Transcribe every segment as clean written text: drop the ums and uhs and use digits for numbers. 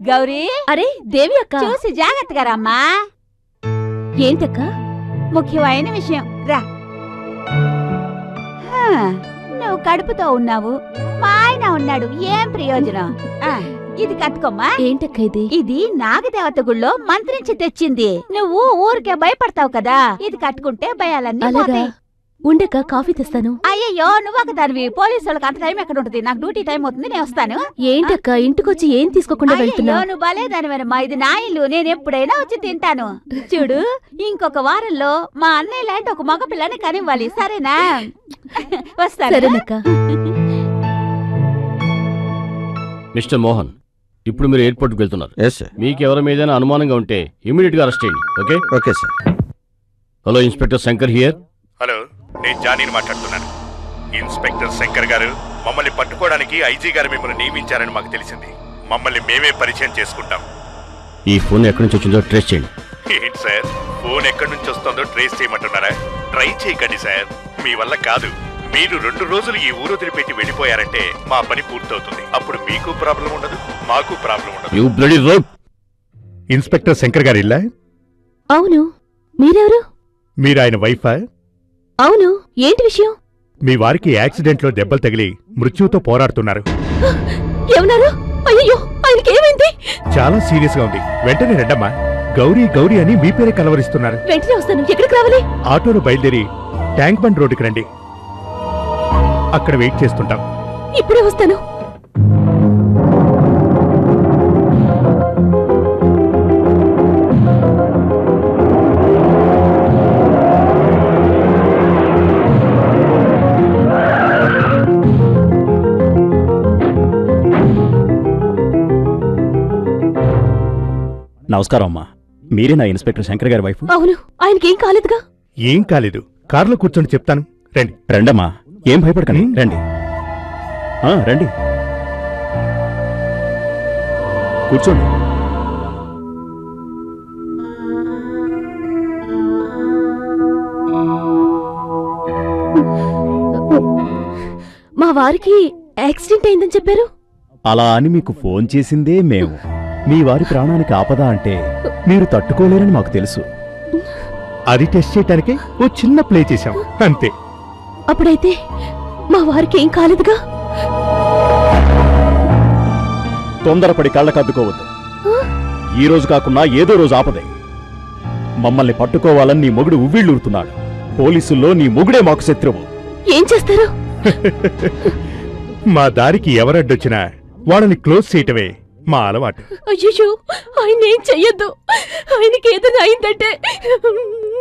గౌరీ, అరే దేవి అక్క, చూసి జాగ్రత్తగా రమ్మా. ఏంటక్క? ముఖ్యమైన విషయం రా. నువ్వు కడుపుతో ఉన్నావు, మా ఆయన ఉన్నాడు, ఏం ప్రయోజనం? ఇది కట్టుకోమ్మా. ఏంటక్క ఇది? ఇది నాగదేవత గుళ్ళో మంత్రించి తెచ్చింది. నువ్వు ఊరికే భయపడతావు కదా, ఇది కట్టుకుంటే భయాలన్నీ పోతాయి. ఉండక కాఫీ తెస్తాను. అయ్యయ్యో, నువ్వు ఒక దానివి. పోలీసు వాళ్ళకి అంత టైం ఎక్కడ ఉంటుంది? నాకు డ్యూటీ టైం అవుతుంది, నేను వస్తాను. ఏంటక్క ఇంటికొచ్చి ఏం తీసుకోకుండా వెళ్తున్నావు? నువ్వు బాలేదానివేనమ్మా, ఇది నా ఇల్లు, నేను ఎప్పుడైనా వచ్చి తింటాను. చూడు, ఇంకొక వారంలో మా అన్నయ్య లాంటి ఒక మగ పిల్లని కనివ్వాలి, సరేనా? వస్తాను. సరేనక్క. మిస్టర్ మోహన్, ఇప్పుడు మీరు ఎయిర్పోర్ట్కి వెళ్తున్నారు. మీకు ఎవరి మీదైనా అనుమానంగా ఉంటే ఇమీడియట్ గా అరెస్ట్ చేయండి. Okay? Okay sir. Hello, inspector Shankar here. Hello, నేను జానీని మాట్లాడుతున్నాను. ఇన్స్పెక్టర్ శంకర్ గారు, మమ్మల్ని పట్టుకోవడానికి ఐజీ గారు మిమ్మల్ని నియమించారని మాకు తెలిసింది. మమ్మల్ని మేమే పరిచయం చేసుకుంటాం. ఈ ఫోన్ ఎక్కడి నుంచి వచ్చిందో ట్రేస్ చేయండి. ఏంటి సార్, ఫోన్ ఎక్కడి నుంచి వస్తుందో ట్రేస్ చేయమంటున్నారా? ట్రై చేయకండి సార్, మీ వల్ల కాదు. మీరు 2 రోజులు ఈ ఊరు వదిలిపెట్టి వెళ్ళిపోయారంటే మా పని పూర్తవుతుంది. అప్పుడు మీకు ప్రాబ్లం ఉండదు, మాకు ప్రాబ్లం ఉండదు. You bloody rogue. Inspector Shankar గారు ఇల్లా? అవును. మీరెవరు? మీరు ఆయన వైఫా? అవును. ఏంటి విషయం? మీ వారికి యాక్సిడెంట్ లో దెబ్బలు తగిలి మృత్యుతో పోరాడుతున్నారు. ఏమన్నారు? అయ్యో, ఆయనకి ఏమైంది? చాలా సీరియస్ గా ఉంది. వెంటనే రండమ్మా. గౌరీ గౌరీ అని మీ పేరే కలవరిస్తున్నారు. వెంటనే వస్తాను. ఎక్కడికి రావాలి? ఆటోను బయలుదేరి ట్యాంక్ బండ్ రోడ్డుకి రండి, అక్కడ వెయిట్ చేస్తుంటాం. ఇప్పుడే వస్తాను. నమస్కారం అమ్మా. మీరే నా ఇన్స్పెక్టర్ శంకర్ గారి వైఫ్? అవును. ఆయనకేం కాలేదుగా? ఏం కాలేదు, కారులో కూర్చొని చెప్తాను. రండి. రండమ్మా, ఏం భయపడకండి. రండి రండి, కూర్చోండి. మా వారికి యాక్సిడెంట్ అయిందని చెప్పారు. అలా అని మీకు ఫోన్ చేసిందే మేము. మీ వారి ప్రాణానికి ఆపద అంటే మీరు తట్టుకోలేరని మాకు తెలుసు. అది టెస్ట్ చేయటానికి ఓ చిన్న ప్లే చేశాం, అంతే. అప్పుడైతే మా వారికి ఏం కాలేదుగా? తొందరపడి కళ్ళకద్దుకోవద్దు. ఈ రోజు కాకున్నా ఏదో రోజు ఆపదే. మమ్మల్ని పట్టుకోవాలని నీ మొగుడు ఉవ్విళ్ళూరుతున్నాడు. పోలీసుల్లో నీ మొగుడే మాకు శత్రువు. ఏం చేస్తారు? మా దారికి ఎవరడ్డొచ్చినా వాళ్ళని క్లోజ్ చేయటమే మా అలవాటు. అయ్యో, ఆయన ఏం చెయ్యొద్దు. ఆయనకి ఏదైనా అయిందంటే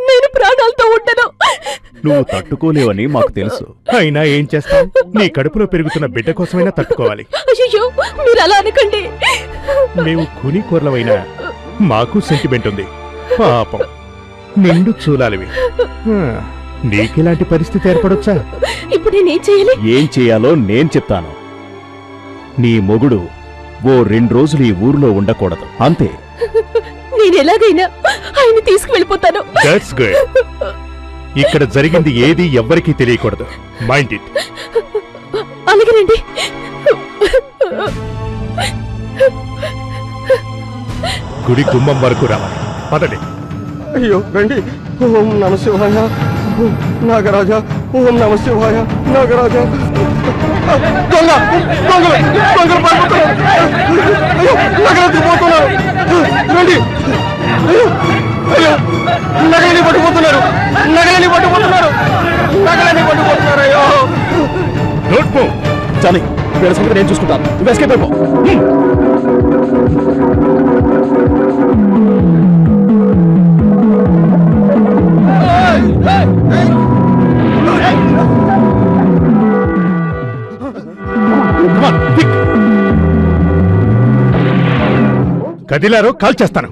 నేను ప్రాణాలతో ఉండను. నువ్వు తట్టుకోలేవని మాకు తెలుసు. అయినా ఏం చేస్తాం, నీ కడుపులో పెరుగుతున్న బిడ్డ కోసమైనా తట్టుకోవాలి. అయ్యో, మీరు అలా అనకండి. మేము కూని కూరలమైనా మాకు సెంటిమెంట్ ఉంది. పాపం, నిండు చూలాలివి. నీకెలాంటి పరిస్థితి ఏర్పడొచ్చా? ఇప్పుడు నేనేం చేయాలి? ఏం చేయాలో నేను చెప్తాను. నీ మొగుడు ఓ 2 రోజులు ఈ ఊరిలో ఉండకూడదు, అంతే. నేను ఎలాగైనా ఆయన తీసుకువెళ్ళిపోతాను. That's good. ఇక్కడ జరిగింది ఏది ఎవ్వరికీ తెలియకూడదు. Mind it. అలాగే రండి. గుడి గుమ్మం వరకు రావాలి. పదండి. అయ్యో రండి. ఓం నమ శివాయ, నాగరాజ. ఓం నమ శివాయ, నాగరాజ. దొంగ దొంగలు దొంగలు పారిపోతున్నారు. అయ్యో, నగరాజు పోతున్నారు. రండి. అయ్యో అయ్యో, నగలని పట్టుకుపోతున్నారు. నగలని పట్టుకుపోతున్నారు. నగలని పట్టుకుపోతున్నారు. అయ్యో, డోంట్ మూవ్. చాలు, వీళ్ళ సంగతి నేను చూసుకుంటాను. నువ్వు ఎస్కేప్ అయిపో. కదిలారో కాల్ చేస్తాను.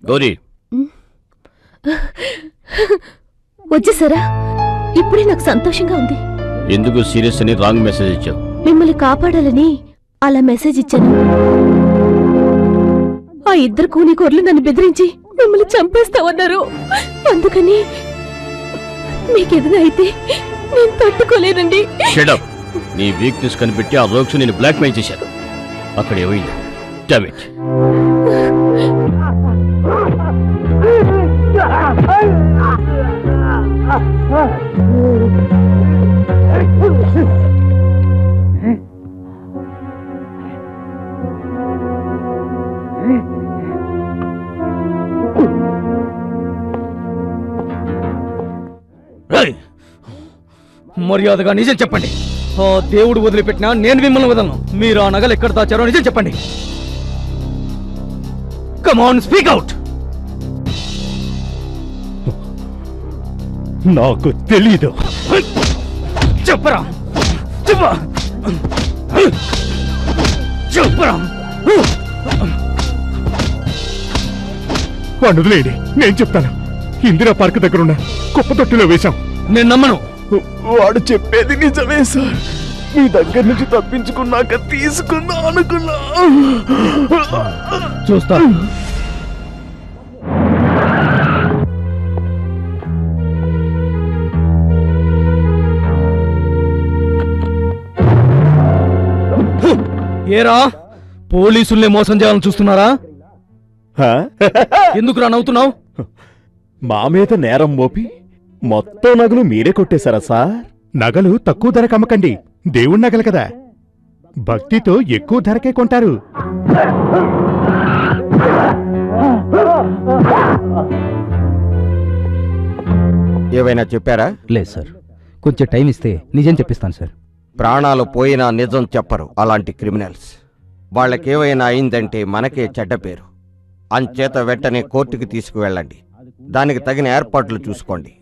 గౌరీ వచ్చేసారా? ఇప్పుడే నాకు సంతోషంగా ఉంది. ఎందుకు సీరియస్ అని రాంగ్ మెసేజ్ ఇచ్చావు? మిమ్మల్ని కాపాడాలని అలా మెసేజ్ ఇచ్చాను. ఆ ఇద్దరు కూనికోర్లు నన్ను బెదిరించి మిమ్మల్ని చంపేస్తామన్నారు. అందుకని మీకేదైనా అయితే నేను తట్టుకోలేనండి. Shut up. నీ వీక్నెస్ కనిపెట్టి ఆ రోక్స్ నేను బ్లాక్మెయిల్ చేశాను. అక్కడ ఏమైంది? Damn it. మర్యాదగా నిజం చెప్పండి. ఆ దేవుడు వదిలిపెట్టినా నేను మిమ్మల్ని వదలను. మీరు ఆ నగలు ఎక్కడ దాచారో నిజం చెప్పండి. Come on, speak out. నాకు తెలీదు. చెప్పరా, చెప్పరా. వాడిని వదిలేయండి, నేను చెప్తాను. ఇందిరా పార్క్ దగ్గర ఉన్న కుప్ప తొట్టిలో వేశాం. నేను నమ్మను. వాడు చెప్పేది నిజమే సార్. మీ దగ్గర నుంచి తప్పించుకున్నాక తీసుకున్నా అనుకున్నా. చూస్తా. ఏరా, పోలీసుల్ని మోసం చేయాలని చూస్తున్నారా? ఎందుకురా నవ్వుతున్నావు? మా మీద నేరం మోపి మొత్తం నగలు మీరే కొట్టేశారా సార్? నగలు తక్కువ ధరకు అమ్మకండి. దేవుడి నగలు కదా, భక్తితో ఎక్కువ ధరకే కొంటారు. ఏవైనా చెప్పారా? లేదు సార్, కొంచెం టైం ఇస్తే నిజం చెప్పిస్తాను సార్. ప్రాణాలు పోయినా నిజం చెప్పరు అలాంటి క్రిమినల్స్. వాళ్ళకేవైనా అయిందంటే మనకే చెడ్డ పేరు. అంచేత వెంటనే కోర్టుకి తీసుకువెళ్ళండి. దానికి తగిన ఏర్పాట్లు చూసుకోండి.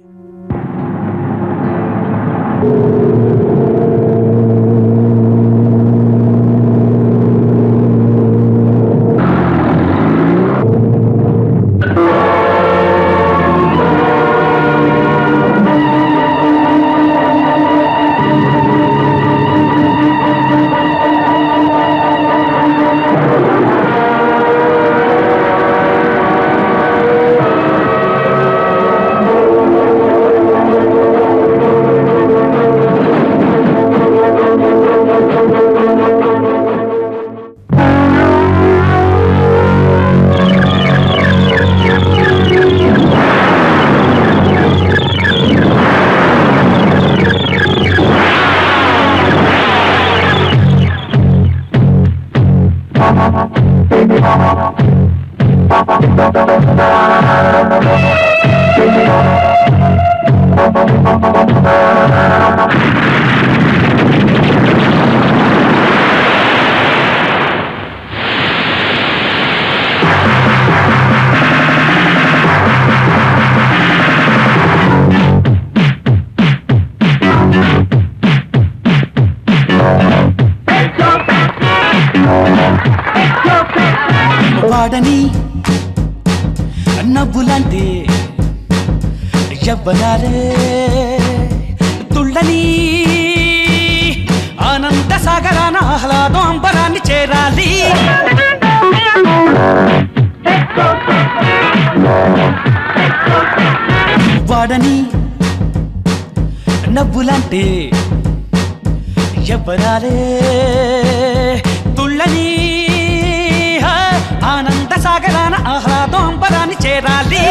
వాడని నవ్వులాంటి యవ్వనాలే తుళ్ళని ఆనంద సాగరాన ఆహ్లాదం అంబరాన్ని చేరాలి. నవ్వులంటే ఎవ్వరాలే తుళ్ళని ఆనంద సాగరాన ఆహ్లాదం అంబరాన్ని చేరాలి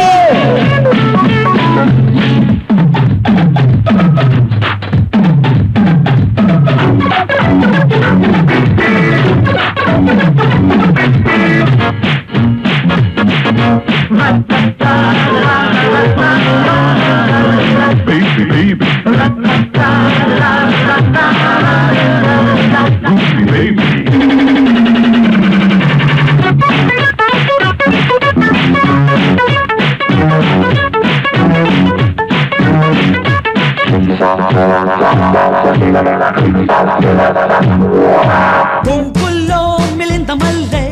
గుంపుల్లో మిలింద మల్లె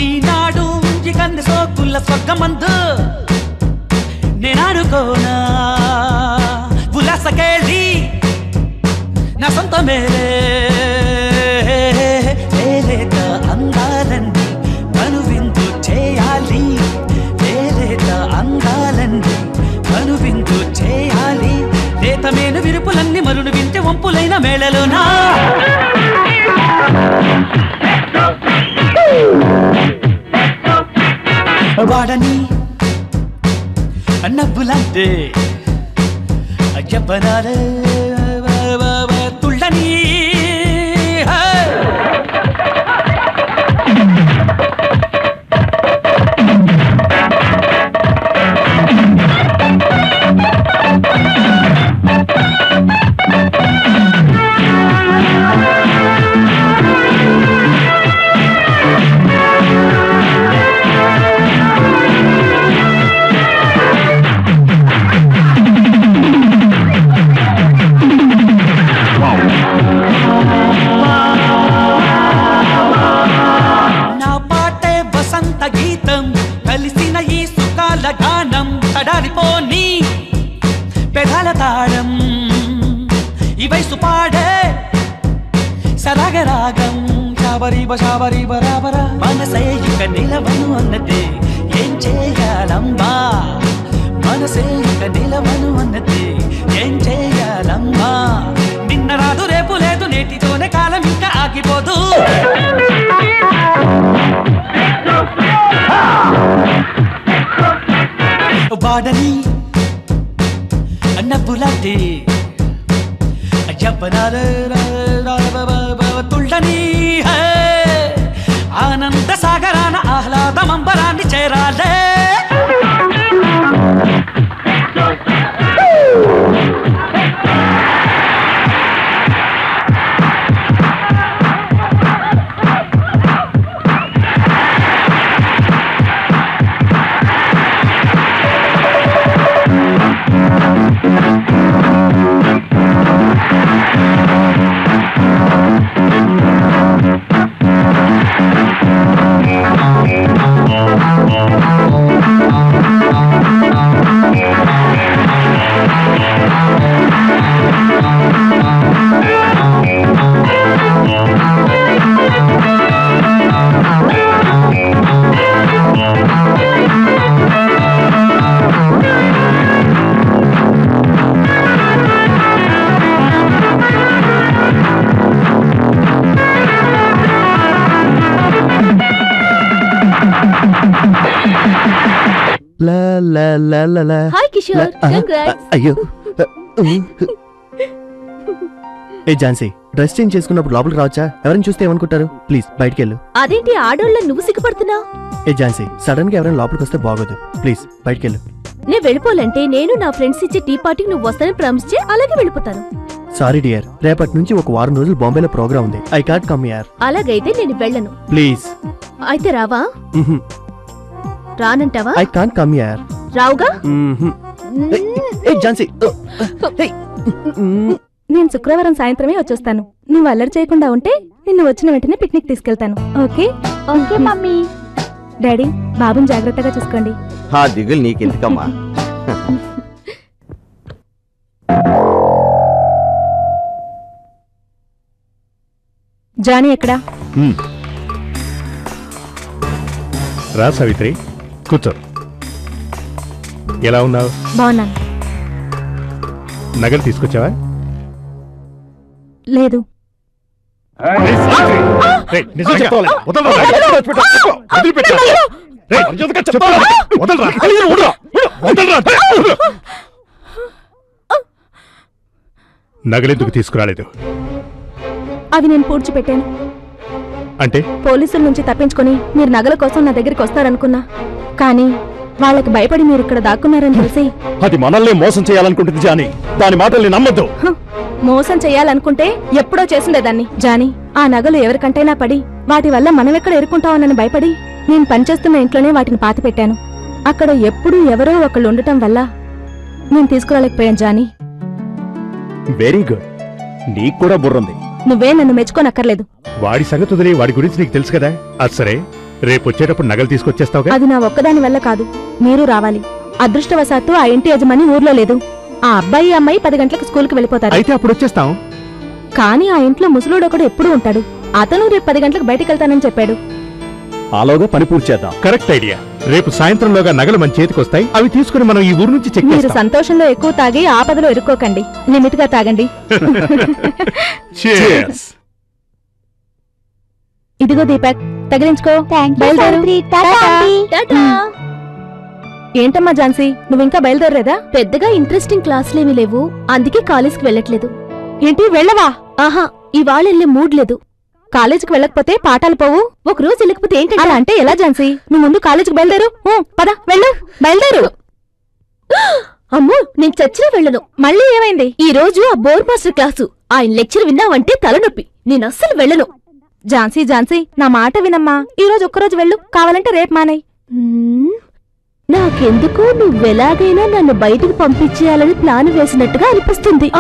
ఈనాడు కన్ను సోకుల్ల స్వర్గమందు నేనాడుకోనా ఉల్లాసకేళి నా సొంత మేలే లేలేత అందాలన్నీ కనువిందు చేయాలి లేలేత అందాలన్నీ కనువిందు చేయాలి లేతమేను విరుపులన్నీ మరును వింటే వంపులైన మేళలోనా వాడని నవ్వులంటే అయ్యప్పనాలే తుళ్ళని తడారిపోని పెదాల తాళం ఈ వయసు పాడే సరాగరాగం శాబరీబ శాబరీ బరాబర మనసే ఇక నిలవను అన్నదే ఏం చేయాలమ్మా మనసే ఇక నిలవను అన్నదే ఏం చేయాలమ్మా నిన్న రాదు రేపు లేదు నేటితోనే కాలం ఇంకా ఆగిపోదు వాడని నవ్వులాంటి తుళ్ళని ఆనంద సాగరాన ఆహ్లాదమంబరాన్ని చేరాలే హాయ్ కిషోర్ కంగ్రాట్స్ అయ్యో ఏ ఝాన్సీ డ్రెస్ చేంజ్ చేసుకున్నప్పుడు లోపలికి రావచ్చా ఎవరైనా చూస్తే ఏమనుకుంటారు ప్లీజ్ బయటికి వెళ్ళు అదేంటి ఆడోళ్ళ నువ్వు సిగ్గుపడుతున్నావు ఏ ఝాన్సీ సడన్ గా ఎవరైనా లోపలికి వస్తే బాగోదు ప్లీజ్ బయటికి వెళ్ళు నేను వెళ్ళిపోవాలంటే నేను నా ఫ్రెండ్స్ ఇచ్చే టీ పార్టీకి నువ్వు వస్తానని ప్రామిస్ చేయి అలాగే వెళ్ళిపోతాను సారీ డియర్ రేపటి నుంచి ఒక వారం రోజులు బాంబేలో ప్రోగ్రామ్ ఉంది ఐ కాంట్ కమ్ హియర్ అలాగైతే నేను వెళ్ళను ప్లీజ్ అయితే రావా రానంటావా ఐ కాంట్ కమ్ హియర్ రావుగా ఏ ఝాన్సీ నేను శుక్రవారం సాయంత్రమే వచ్చేస్తాను నువ్వు అల్లరి చేయకుండా ఉంటే నిన్ను వచ్చిన వెంటనే పిక్నిక్ తీసుకెళ్తాను ఓకే ఓకే మమ్మీ డాడీ బాబుని జాగ్రత్తగా చూసుకోండి ఆ దిగులు నీకెందుకమ్మా జానీ ఎక్కడా రా సావిత్రి కూర్చో ఎలా ఉన్నావు బాగున్నాను నగలు తీసుకొచ్చావా లేదు. నగలెందుకు తీసుకురాలేదు? అవి నేను పూడ్చిపెట్టాను. అంటే పోలీసుల నుంచి తప్పించుకొని మీరు నగల కోసం నా దగ్గరికి వస్తారనుకున్నా, కానీ వాళ్ళకి భయపడి మీరు ఇక్కడ దాక్కున్నారని తెలిసి. అది మనల్ని మోసం చేయాలనుకుంటుంది జానీ, దాని మాటల్ని నమ్మద్దు. మోసం చేయాలనుకుంటే ఎప్పుడో చేసిందేదాన్ని. జానీ, ఆ నగలు ఎవరికంటైనా పడి వాటి వల్ల మనమెక్కడ ఎరుకుంటామనని భయపడి నేను పనిచేస్తున్న ఇంట్లోనే వాటిని పాతి పెట్టాను. అక్కడ ఎప్పుడూ ఎవరో ఒకళ్ళు ఉండటం వల్ల నేను తీసుకురాలేకపోయాను జానీ. వెరీ గుడ్, నీకు కూడా బుర్రంది. నువ్వే నన్ను మెచ్చుకోనక్కర్లేదు. వాడి సంగతి వదిలే, వాడి గురించి నీకు తెలుసు కదా. అది సరే, రేపు వచ్చేటప్పుడు నగలు తీసుకొచ్చేస్తావుగా? అది నా ఒక్కదాని వల్ల కాదు, మీరు రావాలి. అదృష్టవశాత్తు ఆ ఇంటి యజమాని ఊర్లో లేదు. ఆ అబ్బాయి అమ్మాయి 10 గంటలకు స్కూల్కి వెళ్ళిపోతారు. అయితే అప్పుడు వచ్చేస్తాం. కానీ ఆ ఇంట్లో ముసలోడొకడు ఎప్పుడూ ఉంటాడు. అతను రేపు 10 గంటలకు బయటికి వెళ్తానని చెప్పాడు. ఆలోగా పని పూర్తి చేద్దాం. Correct idea. రేపు సాయంత్రంలోగా నగలు మన చేతికి వస్తాయి. అవి తీసుకుని మనం ఈ ఊరు నుంచి చెక్ మీరు చేస్తాం. సంతోషంలో ఎక్కువ తాగి ఆపదలో ఇరుక్కోకండి, లిమిట్ గా తాగండి. Cheers. ఇదిగో దీపక్, తగిలించుకో. బయలుదేరు. ఏంటమ్మా ఝాన్సీ, నువ్వింకా బయలుదేరలేదా? పెద్దగా ఇంట్రెస్టింగ్ క్లాసులేమీ లేవు, అందుకే కాలేజ్కి వెళ్ళట్లేదు. ఏంటి, వెళ్ళవా? ఆహా, ఇవాళ వెళ్ళే మూడ్ లేదు. కాలేజీకి వెళ్ళకపోతే పాఠాలు పోవు. ఒక రోజు వెళ్ళకపోతే ఏంటంటే? అలా అంటే ఎలా ఝాన్సీ? నువ్వు ముందు కాలేజీకి బయలుదేరు. పద, వెళ్ళు, బయలుదేరు. అమ్మో, నేను చచ్చినా వెళ్ళను. మళ్ళీ ఏమైంది? ఈ రోజు ఆ బోర్ మాస్టర్ క్లాసు, ఆయన లెక్చర్ విన్నావంటే తలనొప్పి. నేను అస్సలు వెళ్ళను. ఝాన్సీ, ఝాన్సీ, నా మాట వినమ్మా. ఈ రోజు ఒక్కరోజు వెళ్ళు, కావాలంటే రేపు మానేయ్. నాకెందుకు నువ్వెలాగైనా నన్ను బయటికి పంపించేయాలని ప్లాన్ వేసినట్టుగా అనిపిస్తుంది.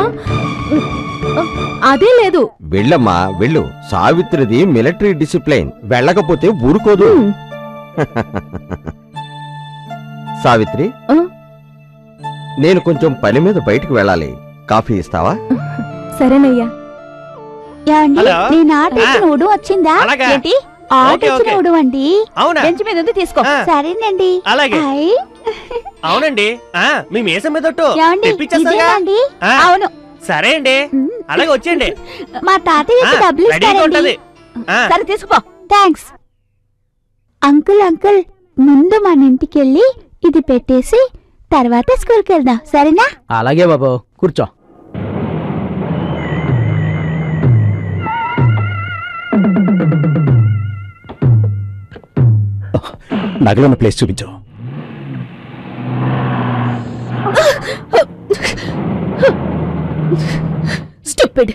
అదే లేదు. వెళ్ళమ్మా, వెళ్ళు. సావిత్రిది మిలిటరీ డిసిప్లైన్, వెళ్ళకపోతే ఊరుకోదు. సావిత్రి, నేను కొంచెం పని మీద బయటికి వెళ్ళాలి. కాఫీ ఇస్తావా? సరేనయ్యా. నేను ఆట ఇచ్చిన ఉడు వచ్చిందా? ఏంటి ఆట ఇచ్చిన ఉడు అండి? బెంచ్ మీద ఉంది, తీసుకో. సరేనండి. అవునండి, మీ మీసం మీద అవును. సరే అండి, అలాగే వచ్చేయండి. మా తాతయ్యకి డబ్బులు ఇస్తారండి. సరే తీసుకో. థ్యాంక్స్. అంకుల్ అంకుల్, ముందు మన ఇంటికెళ్ళి ఇది పెట్టేసి తర్వాత స్కూల్కి వెళ్దాం, సరేనా? అలాగే బాబు, కూర్చో. నగలున్న ప్లేస్ చూపించు. స్టూపిడ్.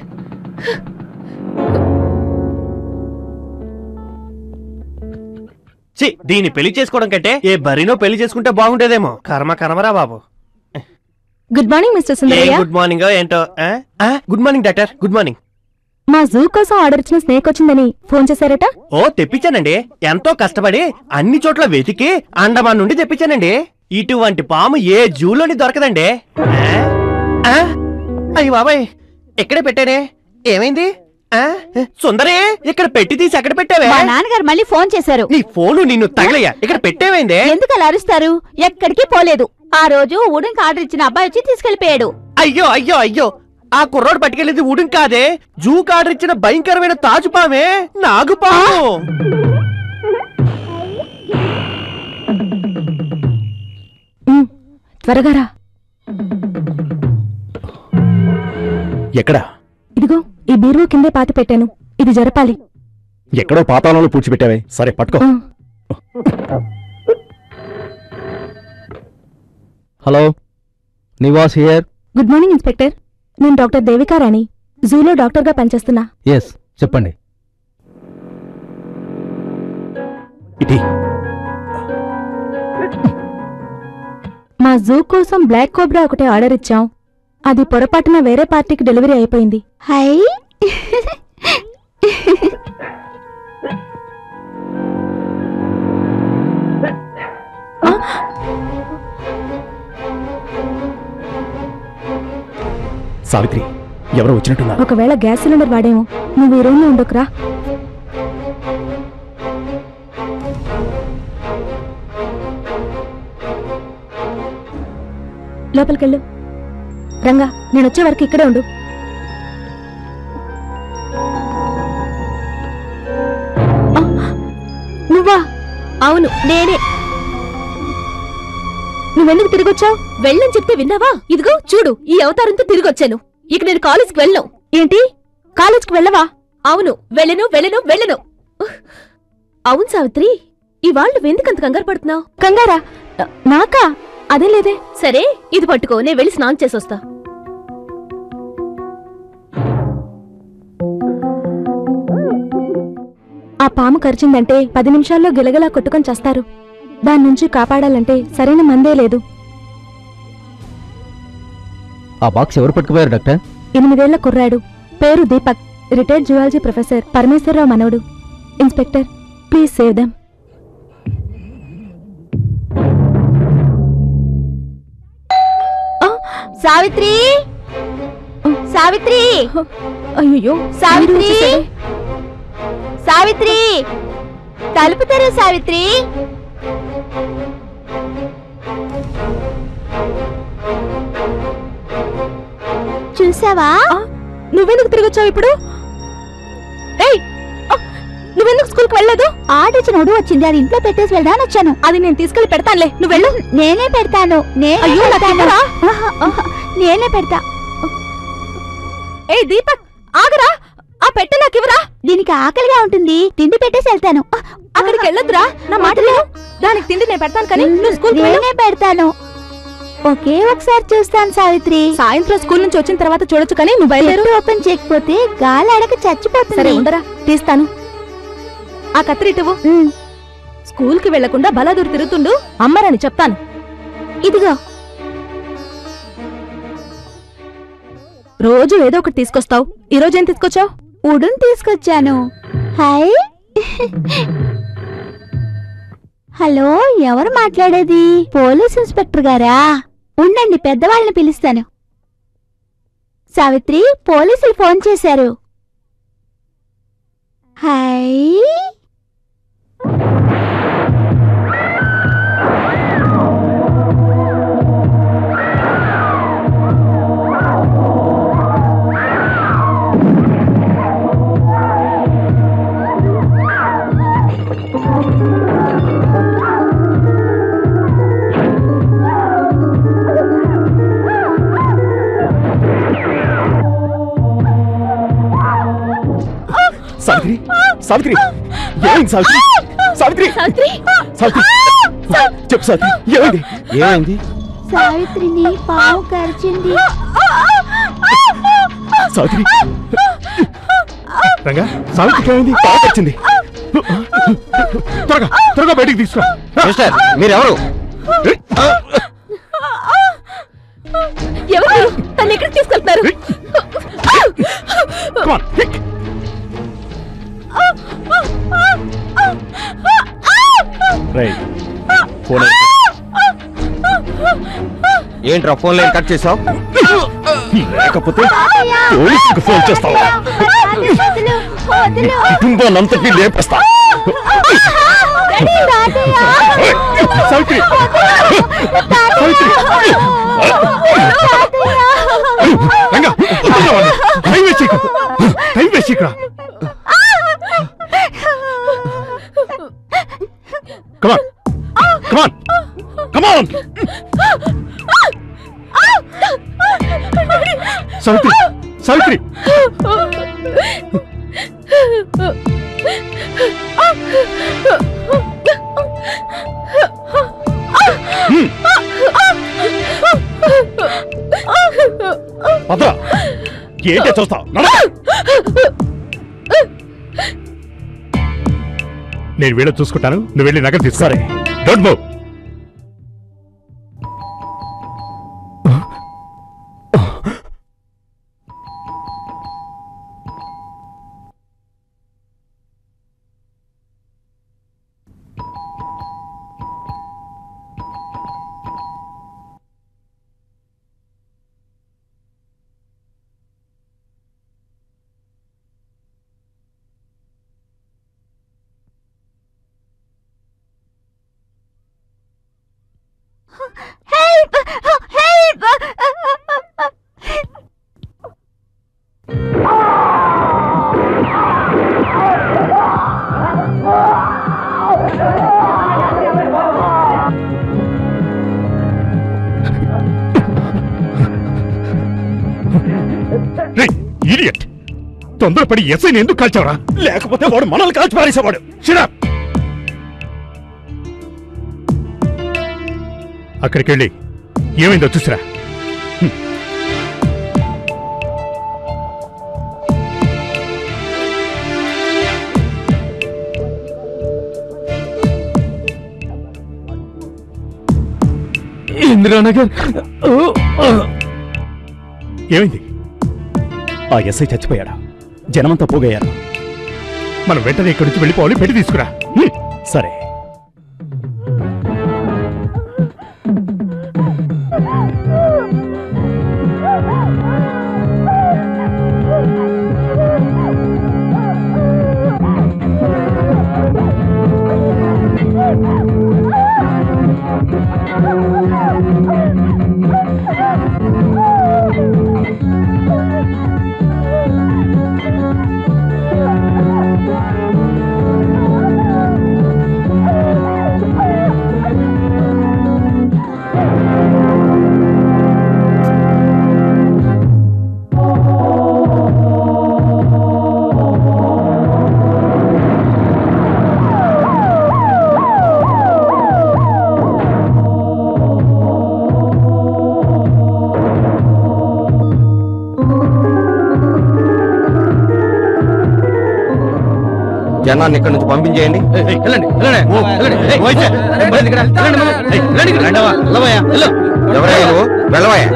దీన్ని పెళ్లి చేసుకోవడం కంటే ఏ బరినో పెళ్లి చేసుకుంటే బాగుండేదేమో. కర్మరా బాబు. Good morning mister Sundarayya. Good morning ఏంటో. Good morning doctor. Good morning. మా జూ కోసం ఆర్డర్ ఇచ్చిన స్నేక్ వచ్చిందని ఫోన్ చేశారట. ఓ, తెప్పించానండి. ఎంతో కష్టపడి అన్ని చోట్ల వెతికి అండమాన్ నుండి తెప్పించానండి. ఇటువంటి పాము ఏ జూలోని దొరకదండి. అయ్యి బాబాయ్, ఎక్కడే పెట్టానే? ఏమైంది? సుందరే, ఇక్కడ పెట్టి తీసి ఎక్కడ పెట్టావే? మా నాన్నగారు మళ్ళీ ఫోన్ చేశారు. నీ ఫోను నిన్ను తగలయ్యా. ఇక్కడ పెట్టేమైందే? ఎందుకు అలా అరుస్తారు? ఎక్కడికి పోలేదు. ఆ రోజు ఉడంకి ఆర్డర్ ఇచ్చిన అబ్బాయి వచ్చి తీసుకెళ్లిపోయాడు. అయ్యో అయ్యో అయ్యో, ఆ కుర్రోడు పట్టుకెళ్ళేది ఉడుం కాదే, జూకి ఆర్డర్ ఇచ్చిన భయంకరమైన తాజుపామే, నాగుపాము. త్వరగా రా. ఎక్కడా? ఇదిగో ఈ బీరువా కిందే పాతి పెట్టాను, ఇది జరపాలి. ఎక్కడో పాతాళంలో పూడ్చిపెట్టావే. సరే పట్టుకో. Hello, Nivas here. Good morning inspector. నేను డాక్టర్ దేవికారాణి, జూలో డాక్టర్గా పనిచేస్తున్నా. ఎస్, చెప్పండి. ఇది మా జూ కోసం బ్లాక్ కోబ్రా ఒకటే ఆర్డర్ ఇచ్చాం. అది పొరపాటున వేరే పార్టీకి డెలివరీ అయిపోయింది. హై, సావిత్రి, ఎవరో వచ్చినట్టున్నారు. ఒకవేళ గ్యాస్ సిలిండర్ వాడేమో. నువ్వు ఈ రూమ్లో ఉండకురా. లోపలికెళ్ళు. రంగా, నేను వచ్చే వరకు ఇక్కడే ఉండు. నువ్వా? అవును నేనే. నువ్వెందుకు తిరిగొచ్చావు? వెళ్ళని చెప్తే విన్నావా? ఇదిగో చూడు, ఈ అవతారంతో తిరిగొచ్చాను. ఇక నేను కాలేజ్కి వెళ్ళను. ఏంటి, కాలేజ్కి వెళ్ళవా? అవును, వెళ్ళను. అవును సావిత్రి, ఇవాళ నువ్వెందుకంత కంగారు పడుతున్నావు? కంగారా? నాకా? అదే లేదే. సరే ఇది పట్టుకో, నేను వెళ్ళి స్నానం చేసొస్తా. ఆ పాము కరిచిందంటే 10 నిమిషాల్లో గిలగలా కొట్టుకొని చస్తారు. దాని నుంచి కాపాడాలంటే సరైన మందే లేదు. ఆ బాక్స్ ఎవరు పట్టుకుపోయారు డాక్టర్? 8 ఏళ్ల కుర్రాడు, పేరు Deepak, retired zoology professor, Parameswara Rao మనవడు. Inspector, please save them. Savitri, Savitri, అయ్యో సావిత్రి, సావిత్రి, తలుపు తెరు సావిత్రి. చూసావా? నువ్వెందుకు తిరిగొచ్చావు ఇప్పుడు? ఏయ్, నువ్వెందుకు స్కూల్కి వెళ్ళలేదు? ఆడిచినోడు వచ్చింది, అది ఇంట్లో పెట్టేసి వెళ్దాని వచ్చాను. అది నేను తీసుకెళ్లి పెడతానులే, నువ్వు వెళ్ళు. నేనే పెడతాను. నేనే పెడతా. ఏ దీపక్, ఆగరా, ఆ పెట్టె నాకివరా. దీనికి ఆకలిగా ఉంటుంది, తిండి పెట్టేసి వెళ్తాను. అక్కడికి వెళ్ళొద్దురా, నా మాట విను. దానికి తిండి నేను పెడతాను, కానీ నువ్వు స్కూల్ నేనే పెడతాను. ఒకే ఒకసారి చూస్తాను సావిత్రి. సాయంత్రం స్కూల్ నుంచి వచ్చిన తర్వాత చూడొచ్చు, కానీ నువ్వు బయలుదేరు. ఓపెన్ చేయకపోతే గాలి అడగ చచ్చిపోతుంది. సరే ఉండరా, తీస్తాను. ఆ కత్తిరిటువు. స్కూల్కి వెళ్లకుండా బలాదూరు తిరుగుతుండు, అమ్మరని చెప్తాను. ఇదిగో. రోజు ఏదో ఒకటి తీసుకొస్తావు. ఈ రోజు ఏం తీసుకొచ్చావు? ఉడున్ తీసుకొచ్చాను. హాయ్. హలో, ఎవరు మాట్లాడేది? పోలీస్ ఇన్స్పెక్టర్ గారా? ఉండండి, పెద్దవాళ్ళని పిలుస్తాను. సావిత్రి, పోలీసులు ఫోన్ చేశారు. హాయ్. సావిత్రి, సావిత్రి, ఏమైంది సావిత్రి? సావిత్రి, సావిత్రి, చెప్పు సావిత్రి, ఏమైంది? ఏమైంది? సావిత్రిని పావు కరిచింది. సావిత్రి, రంగా, సావిత్రికి ఏమైంది? పావు వచ్చింది. త్వరగా త్వరగా బయటికి తీసుకురా. మిస్టర్, మీరెవరు? ఎవరు? తను ఎక్కడికి తీసుకెళ్తున్నారు? ఏంట్రా ఫోన్ లైన్ కట్ చేసావు? లేకపోతే పోలీసులకు ఫోన్ చేస్తావా? కుటుంబాన్నంతటి లేపేస్తా. సావిత్రి, సావిత్రి, రంగా, టైం వేసిరా. Come on! Come on! Come on! Savitri! Savitri! పదరా, ఏంటే చూస్తావు? నేను వీడియో చూసుకుంటాను, నువ్వు వెళ్ళి నగలు తీసుకోరే. Don't move. ఇడియట్! తొందరపడి ఎస్ఐని ఎందుకు కాల్చావరా? లేకపోతే వాడు మనల్ని కాల్చి పారేసేవాడు. అక్కడికి వెళ్ళి ఏమైందో చూసిరా. ఇందిరానగర్. ఏమైంది? ఆ ఎస్ఐ చచ్చిపోయాడా? జనమంతా పోగయ్యారు. మనం వెంటనే ఇక్కడి నుంచి వెళ్ళిపోవాలి. పెట్టి తీసుకురా. సరే. జనాన్ని ఇక్కడి నుంచి పంపించేయండి. ఎవరయ్యా నువ్వు? వెళ్ళవయ్యా.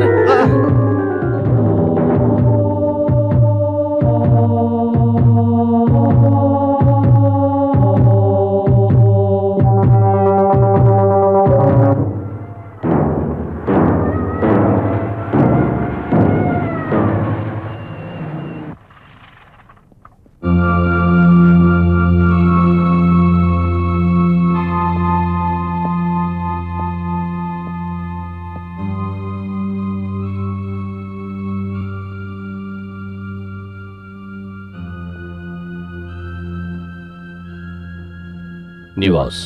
నివాస్.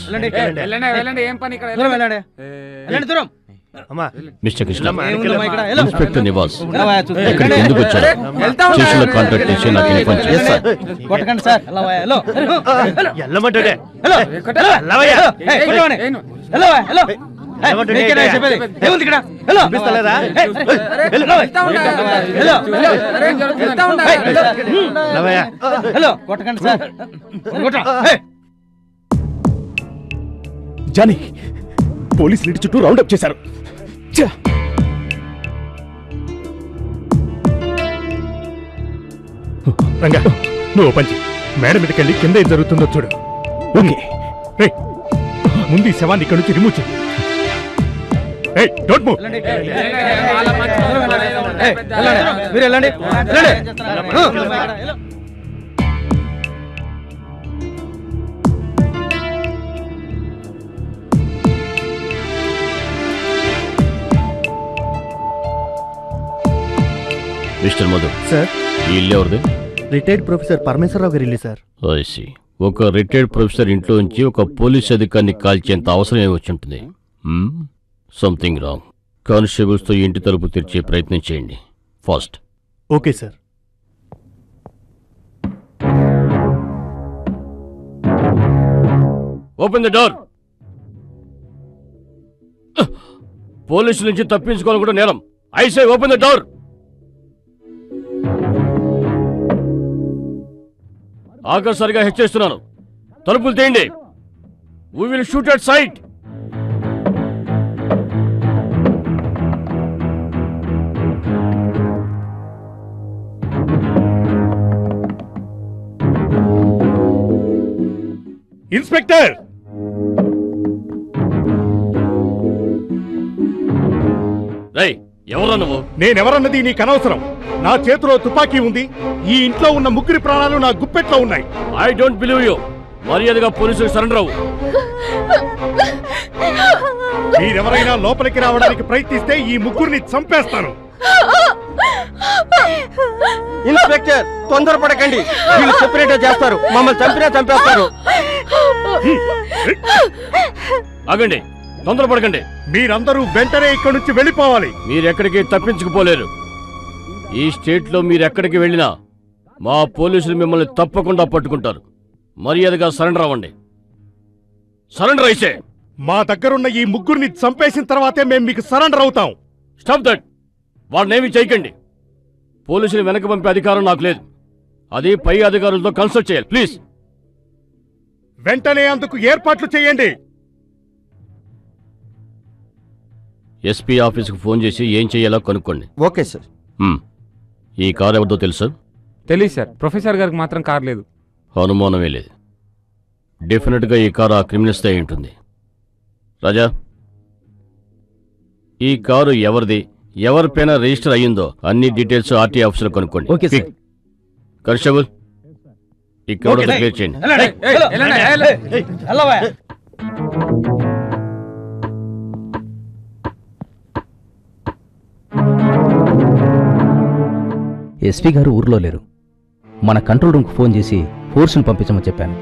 మిస్టర్ కృష్ణ, ఇన్స్పెక్టర్ నివాస్ ఇక్కడికి ఎందుకు వచ్చారు? స్టేషన్లో కాంటాక్ట్ చేసి నాకు ఇన్ఫార్మ్ చేయండి. జానీ, పోలీసులు ఇంటి చుట్టూ రౌండప్ చేశారు. రంగా, నువ్వు పంచి మేడ మీదకెళ్ళి కింద ఏం జరుగుతుందో చూడు. ఓకే. రే, ముందు ఈ శవాన్ని ఇక్కడి నుంచి రిమూవ్ చేయి. Don't move. మీరు వెళ్ళండి. మిస్టర్ మధు సార్, ఈ ఇల్లు ఎవరిది? రిటైర్డ్ ప్రొఫెసర్ పరమేశ్వరరావు గారి ఇల్లు సార్. ఐసి. ఒక రిటైర్డ్ ప్రొఫెసర్ ఇంట్లో నుంచి ఒక పోలీస్ అధికారిని కాల్చేంత అవసరం ఏమి వచ్చి ఉంటుంది? Something wrong. కానిస్టేబుల్స్తో ఇంటి తలుపు తెరిచే ప్రయత్నం చేయండి. Fast. Okay sir. Open the door. పోలీసుల నుంచి తప్పించుకోవాలి కూడా నేరం. I say open the door. ఆఖరిసారిగా హెచ్చరిస్తున్నాను, తలుపులు తీయండి. We will shoot at sight. Inspector, ఎవరా నువ్వు? నేనెవరన్నది నీకు అనవసరం. నా చేతిలో తుపాకీ ఉంది. ఈ ఇంట్లో ఉన్న ముగ్గురి ప్రాణాలు నా గుప్పెట్లో ఉన్నాయి. I don't believe you. మర్యాదగా పోలీసులకు సరెండర్ అవ్వు. మీరెవరైనా లోపలికి రావడానికి ప్రయత్నిస్తే ఈ ముగ్గురిని చంపేస్తాను. ఇన్స్పెక్టర్, తొందరపడకండి. వీళ్ళు చెప్పినట్టే చేస్తారు. మమ్మల్ని చంపినా చంపేస్తారు. ఆగండి, తొందరపడకండి. మీరందరూ వెంటనే ఇక్కడి నుంచి వెళ్ళిపోవాలి. మీరెక్కడికి తప్పించుకుపోలేరు. ఈ స్టేట్లో మీరెక్కడికి వెళ్ళినా మా పోలీసులు మిమ్మల్ని తప్పకుండా పట్టుకుంటారు. మర్యాదగా సరెండర్ అవ్వండి. సరెండర్ అయితే మా దగ్గరున్న ఈ ముగ్గురిని చంపేసిన తర్వాతే మేము మీకు సరెండర్ అవుతాం. Stop that. వాళ్ళనేమి చేయకండి. పోలీసులు వెనక పంపే అధికారం నాకు లేదు. అది పై అధికారులతో కన్సల్ట్ చేయాలి. ప్లీజ్ వెంటనే అందుకు ఏర్పాట్లు చేయండి. ఎస్పీ ఆఫీస్కి ఫోన్ చేసి ఏం చేయాలో కనుక్కోండి. Okay sir. ఈ కారు ఎవరిదో తెలుసా? తెలియదు సార్. ప్రొఫెసర్ గారికి మాత్రం కారు లేదు. అనుమానమే లేదు. డెఫినెట్గా ఈ కారు ఆ క్రిమినల్స్తో అయి ఉంటుంది. రాజా, ఈ కారు ఎవరిది, ఎవరిపైన రిజిస్టర్ అయ్యిందో అన్ని డీటెయిల్స్ ఆర్టీ ఆఫీసులో కనుక్కోండి. Okay sir. కానిస్టేబుల్, ఇక్కడ క్లియర్ చేయండి. ఎస్పీ గారు ఊర్లో లేరు. మన కంట్రోల్ రూమ్కి ఫోన్ చేసి ఫోర్స్ను పంపించమని చెప్పాను.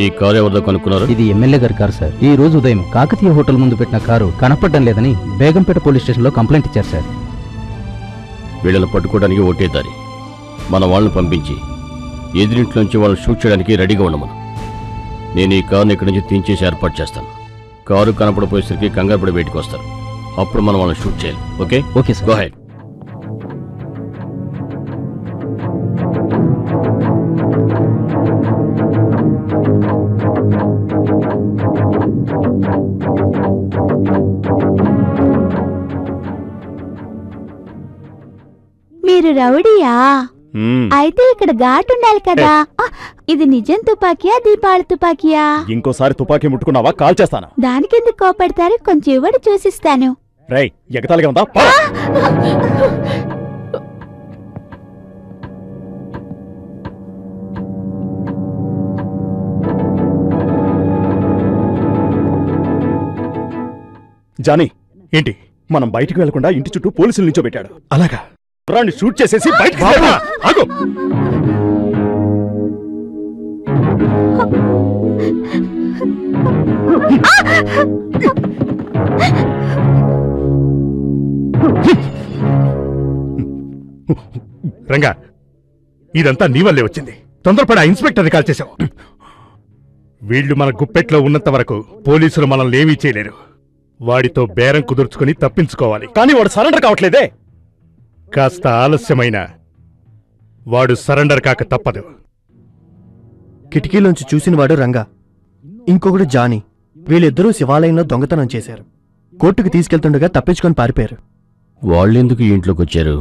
ఈ కారు ఎవరిదో కనుక్కున్నారు? ఇది ఎమ్మెల్యే గారి కారు సార్. ఈ రోజు ఉదయం కాకతీయ హోటల్ ముందు పెట్టిన కారు కనపడడం లేదని బేగంపేట పోలీస్ స్టేషన్లో కంప్లైంట్ ఇచ్చారు సార్. వీళ్ళని పట్టుకోవడానికి ఒకటే దారి. మన వాళ్ళని పంపించి ఎదిరింట్లోంచి వాళ్ళని షూట్ చేయడానికి రెడీగా ఉండమను. నేను ఈ కారుని ఇక్కడి నుంచి తీయించేసి ఏర్పాటు చేస్తాను. కారు కనపడిపోయేసరికి కంగారు పడి బయటకు వస్తారు. అప్పుడు మనం వాళ్ళని షూట్ చేయాలి. Okay? Okay sir. Go head. మీరు రౌడీయా? అయితే ఇక్కడ ఘాట్ ఉండాలి కదా. ఇది నిజం తుపాకీయా, దీపావళ తుపాకీయా? ఇంకోసారి తుపాకీ ముట్టుకున్నావా కాల్ చేస్తాను. దానికెందుకు కోపడతారు? కొంచెం ఇవ్వడు, చూసిస్తాను. రై, ఎగతాళిగా ఉందా? జానీ, ఏంటి మనం బయటికి వెళ్లకుండా ఇంటి చుట్టూ పోలీసులు నిల్చోబెట్టాడు. అలాగా రాన్ని షూట్ చేసేసి బయటికి ఆగు. రంగా, ఇదంతా నీ వల్లే వచ్చింది. తొందరపడి ఆ ఇన్స్పెక్టర్ని కాల్ చేశావు. వీళ్లు మన గుప్పెట్లో ఉన్నంత వరకు పోలీసులు మనల్ని ఏమీ చేయలేరు. వాడితో బేరం కుదుర్చుకుని తప్పించుకోవాలి. కానీ వాడు సరెండర్ కావట్లేదే. కాస్త ఆలస్యమైన వాడు సరెండర్ కాక తప్పదు. కిటికీలోంచి చూసినవాడు రంగా, ఇంకొకడు జానీ. వీళ్ళిద్దరూ శివాలయంలో దొంగతనం చేశారు. కోర్టుకు తీసుకెళ్తుండగా తప్పించుకొని పారిపోయారు. వాళ్ళెందుకు ఈ ఇంట్లోకి వచ్చారు?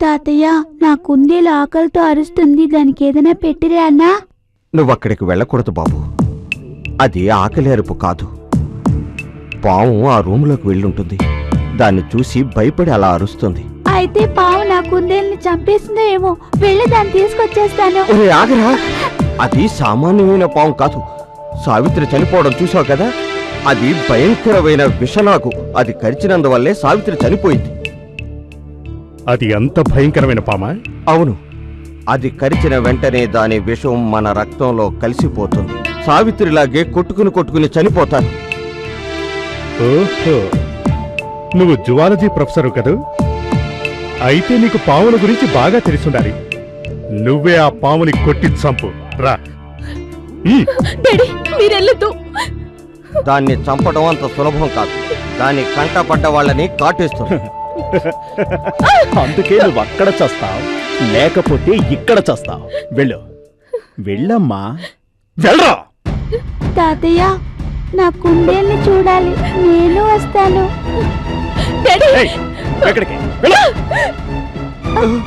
తాతయ్య, నా కుందేలు ఆకలితో అరుస్తుంది. దానికి ఏదైనా పెట్టిరే అన్నా? నువ్వక్కడికి వెళ్ళకూడదు బాబు. అది ఆకలి అరుపు కాదు. పాము ఆ రూములోకి వెళ్ళుంటుంది. దాన్ని చూసి భయపడి అలా అరుస్తుంది. అయితే పావునా? కుందేల్ని చంపేసిందో ఏమో, వెళ్ళి దాన్ని తీసుకొచ్చేస్తాను. ఒరే ఆగరా, అది సామాన్యమైన పాము కాదు. సావిత్రి చనిపోవడం చూసావు కదా, అది భయంకరమైన విషనాగు. అది కరిచినందువల్లే సావిత్రి చనిపోయింది. అది అంత భయంకరమైన పామా? అవును, అది కరిచిన వెంటనే దాని విషం మన రక్తంలో కలిసిపోతుంది. సావిత్రిలాగే కొట్టుకుని చనిపోతారు. ఓహో, నువ్వు జువాలజీ ప్రొఫెసరు కదూ? అయితే నీకు పాముల గురించి బాగా తెలిసుండాలి. నువ్వే ఆ పాముని కొట్టి చంపు రా. దాన్ని చంపడం అంత సులభం కాదు. దాన్ని కంటపడ్డ వాళ్ళని కాటేస్తుంది. అందుకే నువ్వు అక్కడ చస్తావు, లేకపోతే ఇక్కడ చస్తావు. వెళ్ళు, వెళ్ళమ్మా, వెళ్ళరా. తాతయ్య, నా కుందేల్ని చూడాలి, నేను వస్తాను. ఎక్కడికి?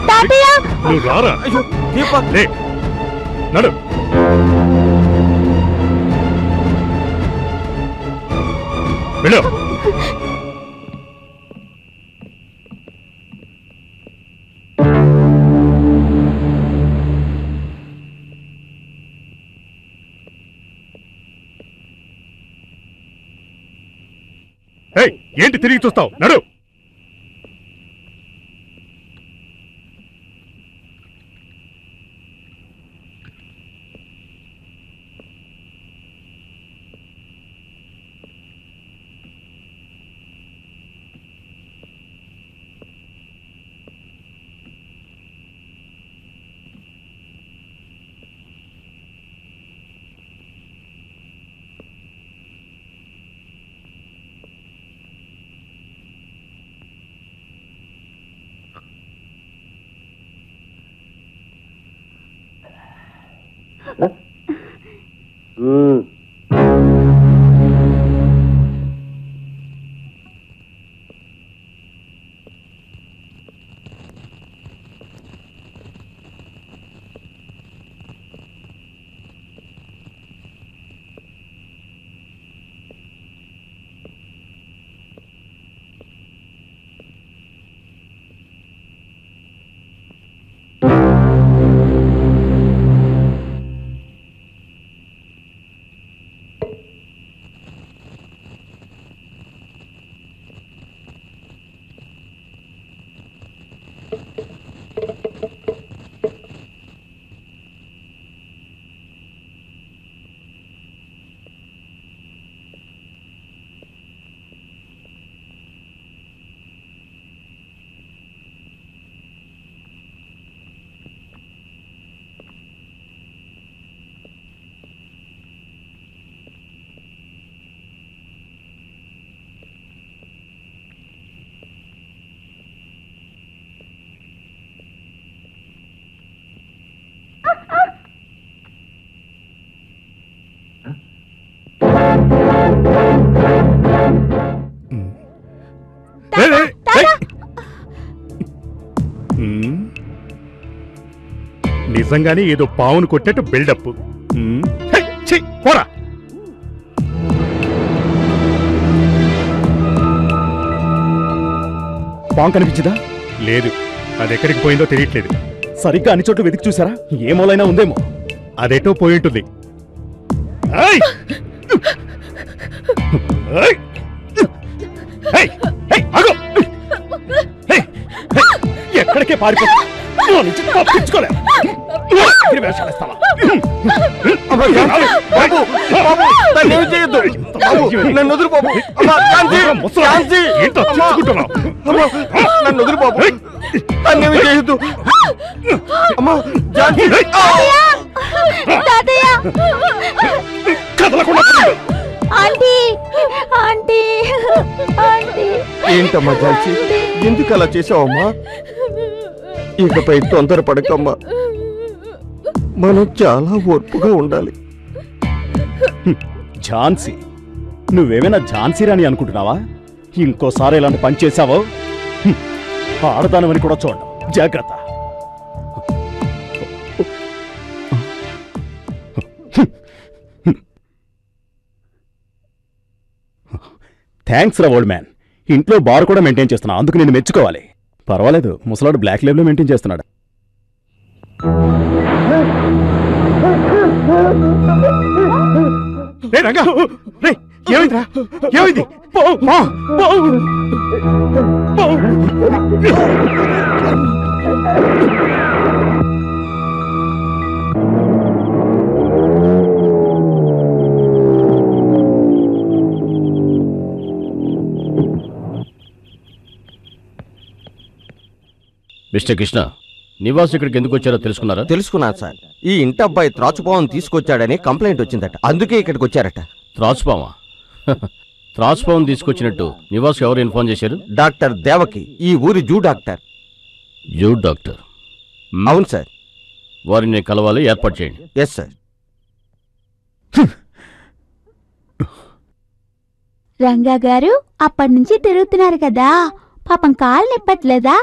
తాతయ్య, నువ్వు రారా. లే, నడు. వెళ్ళు. ఏంటి తిరిగి చూస్తావు? నడు. నిజంగానే ఏదో పావును కొట్టేట్టు బిల్డప్. పోరా. పాము కనిపించిందా? లేదు, అది ఎక్కడికి పోయిందో తెలియట్లేదు. సరిగ్గా అన్ని చోట్ల వెతికి చూసారా? ఏ మూలైనా ఉందేమో. అదేటో పోయి ఉంటుంది. ఎక్కడికే పారిపోతా నుంచి తప్పించుకోలేవు. ఏంటమ్మా ఝాన్సీ, ఎందుకు అలా చేసావమ్మా? ఇకపై తొందరపడకమ్మా, మనం చాలా ఓర్పుగా ఉండాలి. ఝాన్సీ, నువ్వేమైనా ఝాన్సీ రాణి అనుకుంటున్నావా? ఇంకోసారి ఇలాంటి పని చేశావో ఆడదానమని కూడా చూడండి. జాగ్రత్త. థ్యాంక్స్ రా ఓల్డ్ మ్యాన్. ఇంట్లో బార్ కూడా మెయింటైన్ చేస్తున్నా, అందుకు నేను మెచ్చుకోవాలి. పర్వాలేదు, ముసలాడు బ్లాక్ లేబుల్ మెయింటైన్ చేస్తున్నాడు. రంగా ఏమైందిరా? ఏమైంది? మిస్టర్ కృష్ణ, నివాస్ ఇక్కడికి ఎందుకు వచ్చారో తెలుసుకున్నారా? తెలుసుకున్నాను సార్. ఈ ఇంటి అబ్బాయి త్రాచుపావం తీసుకొచ్చాడని కంప్లైంట్ వచ్చిందట, అందుకే ఇక్కడికి వచ్చారట. త్రాచుపావా? త్రాచుపావం తీసుకొచ్చినట్టు నివాస్ ఎవరు ఇన్ఫార్మ్ చేశారు? డాక్టర్ దేవకి, ఈ ఊరి జూ డాక్టర్. Zoo doctor? అవును సార్. వారిని కలవాలి, ఏర్పాటు చేయండి. Yes sir. రంగా గారు అప్పటి నుంచి తిరుగుతున్నారు కదా, పాపం కాలు నిప్పట్లేదా?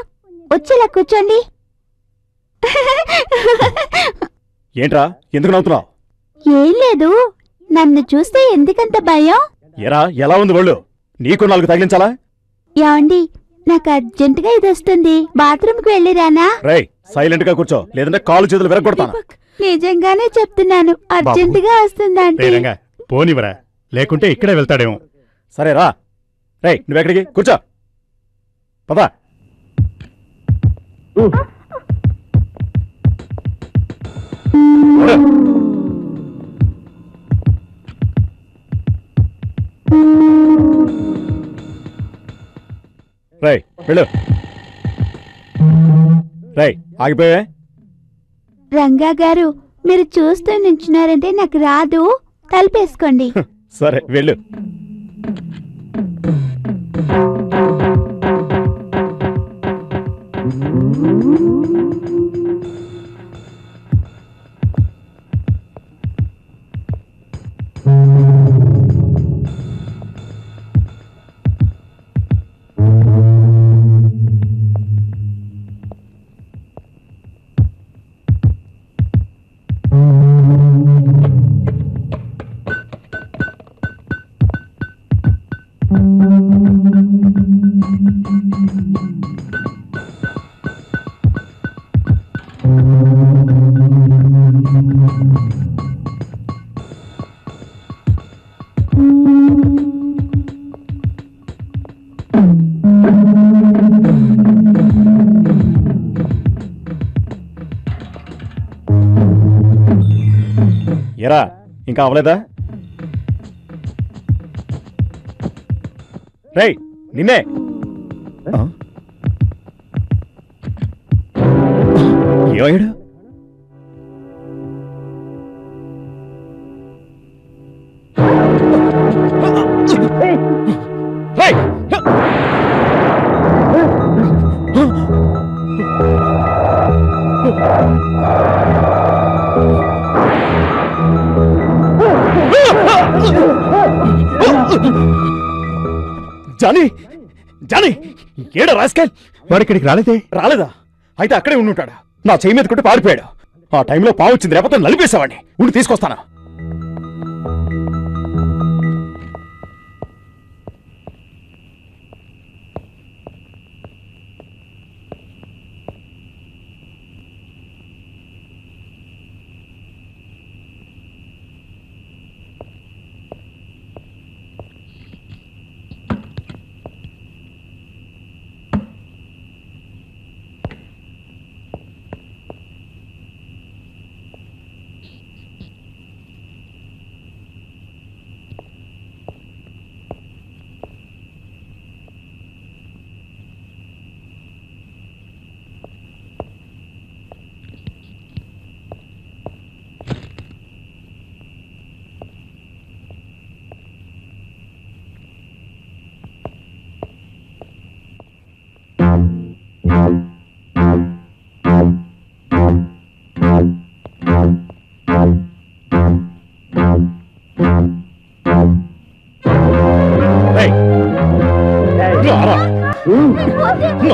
వచ్చేలా కూర్చోండి. ఏంట్రా, ఎందుకు నవ్వుతున్నావు? ఏం లేదు, నన్ను చూస్తే ఎందుకంత భయం? ఎరా, ఎలా ఉంది ఒళ్ళు? నీకు 4 తగిలించాలా? ఏమండి, నాకు అర్జెంటుగా ఇది వస్తుంది, బాత్రూమ్కి వెళ్ళిరానా? రేయ్, సైలెంట్ గా కూర్చో, లేదంటే కాలు చేతులు విరగొడతాను. నిజంగానే చెప్తున్నాను, అర్జెంటుగా వస్తుందంటే. పోనివరా, లేకుంటే ఇక్కడే వెళ్తాడేమో. సరే రా. రేయ్, నువ్వెక్కడికి? కూర్చో. పదా. రేయ్, వెళ్ళు. రేయ్, ఆగిపోయా? రంగా గారు, మీరు చూస్తూ నించున్నారంటే నాకు రాదు, తలుపేసుకోండి. సరే, వెళ్ళు. ఎరా, ఇంకా అవలేదా? రేయ్, నిన్నే. ఏమయ్యాడు? జానీ, జానీ, ఏడా రాస్కెల్? వాడిక్కడికి రాలేదే. రాలేదా? అయితే అక్కడే ఉండుంటాడు. నా చెయ్యి మీద కొట్టి పారిపోయాడు. ఆ టైంలో పావు వచ్చింది, రేపతో నలిపేసావాడిని. ఉండి తీసుకొస్తాను.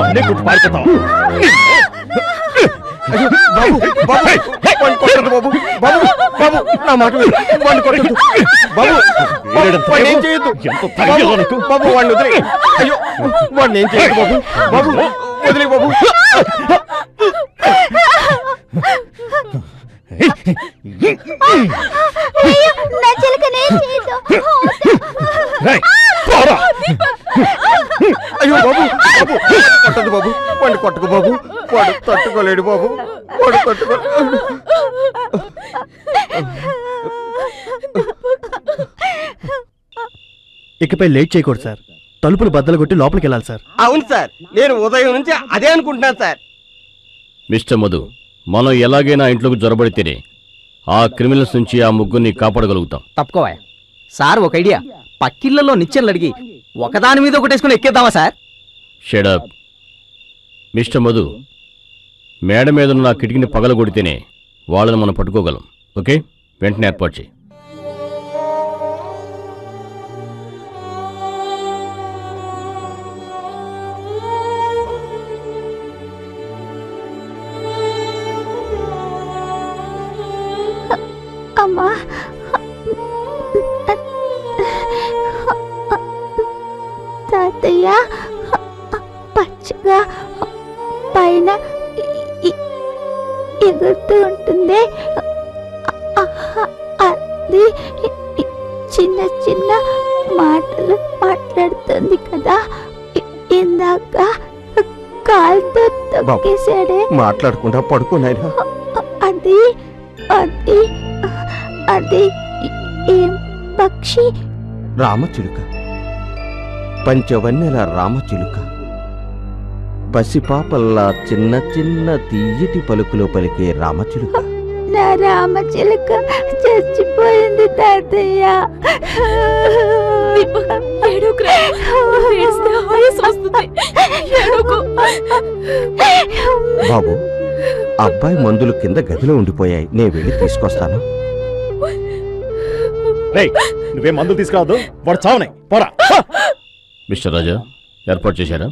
నన్నే కొట్టి పారిపోతావు. వదిలే బాబు. నా చిలకనే చేయదు. అయ్యో బాబు, బాబు కొట్టదు బాబు, వాడిని కొట్టకు బాబు, వాడు తట్టుకోలేడు బాబు, వాడు తట్టుకోలేడు. ఇకపై లేట్ చేయకూడదు సార్. తలుపులు బద్దలు కొట్టి లోపలికి వెళ్ళాలి సార్. అవును సార్, నేను ఉదయం నుంచి అదే అనుకుంటున్నాను సార్. మిస్టర్ మధు, మనం ఎలాగైనా ఇంట్లోకి జొరబడితేనే ఆ క్రిమినల్స్ నుంచి ఆ ముగ్గురిని కాపాడగలుగుతాం. తప్పుకోవా సార్. ఒక ఐడియా, పక్కిళ్లలో నిచ్చెనలు అడిగి ఒకదాని మీద ఒకటేసుకుని ఎక్కేద్దామా సార్? షడప్. మిస్టర్ మధు, మేడ మీద ఉన్న ఆ కిటికీని పగలగొడితేనే వాళ్ళని మనం పట్టుకోగలం. ఓకే, వెంటనే ఏర్పాటు చేయి. అమ్మా, తాతయ్య పచ్చగా పైన ఎగురుతూ ఉంటుంది. అది చిన్న చిన్న మాటలు మాట్లాడుతుంది కదా. ఇందాక కాలుతో తొక్కేశాడే. మాట్లాడకుండా పడుకున్నాయినా. అది అది అది ఏం పక్షి? రామచిలుక, పంచవన్నెల రామచిలుక. పసిపాపల్లా చిన్న చిన్న తీయటి పలుకులో పలికే రామచిలుక. నా రామచిలుక చచ్చిపోయింది తాతయ్య. బాబు, అబ్బాయి మందులు కింద గదిలో ఉండిపోయాయి, నేను వెళ్ళి తీసుకొస్తాను. నువ్వే మందులు తీసుకురావద్దు, వాడు చావనే పోరా. మిస్టర్ రాజా, ఏర్పాటు చేశారా?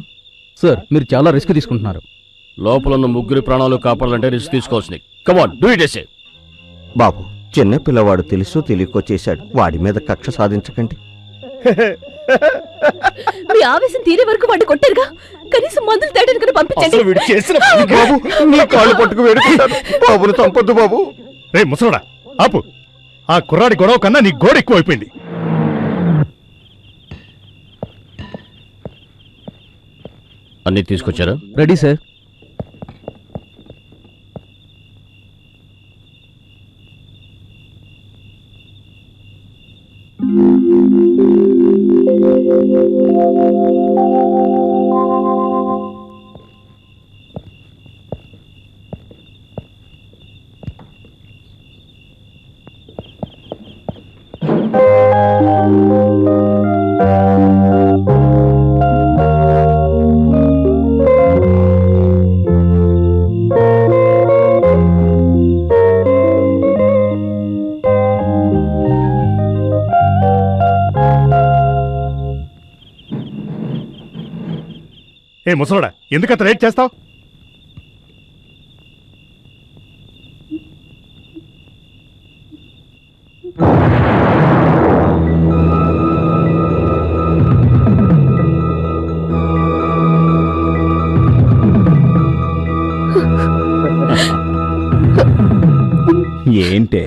సార్, మీరు చాలా రిస్క్ తీసుకుంటున్నారు. లోపల ఉన్న ముగ్గురి ప్రాణాలు కాపాడాలంటే రిస్క్ తీసుకోవాల్సింది. Come on, do it. ఎసే బాబు, చిన్న పిల్లవాడు తెలుసో తెలియకో చేశాడు, వాడి మీద కక్ష సాధించకండి. మీ ఆవేశం తీరే వరకు వాడిని కొట్టారుగా, కనీసం మందులు తేడానికి పంపించండి. బాబు, నీ కాళ్ళు పట్టుకు వేడుకుంటాను, బాబును చంపొద్దు బాబు. రే ముసలోడా, ఆపు. ఆ కుర్రాడి గొడవ కన్నా నీ గోడ ఎక్కువైపోయింది. అన్నీ తీసుకొచ్చారా? Ready sir. ఏ ముసలోడా, ఎందుకంత రేట్ చేస్తావు? ఏంటే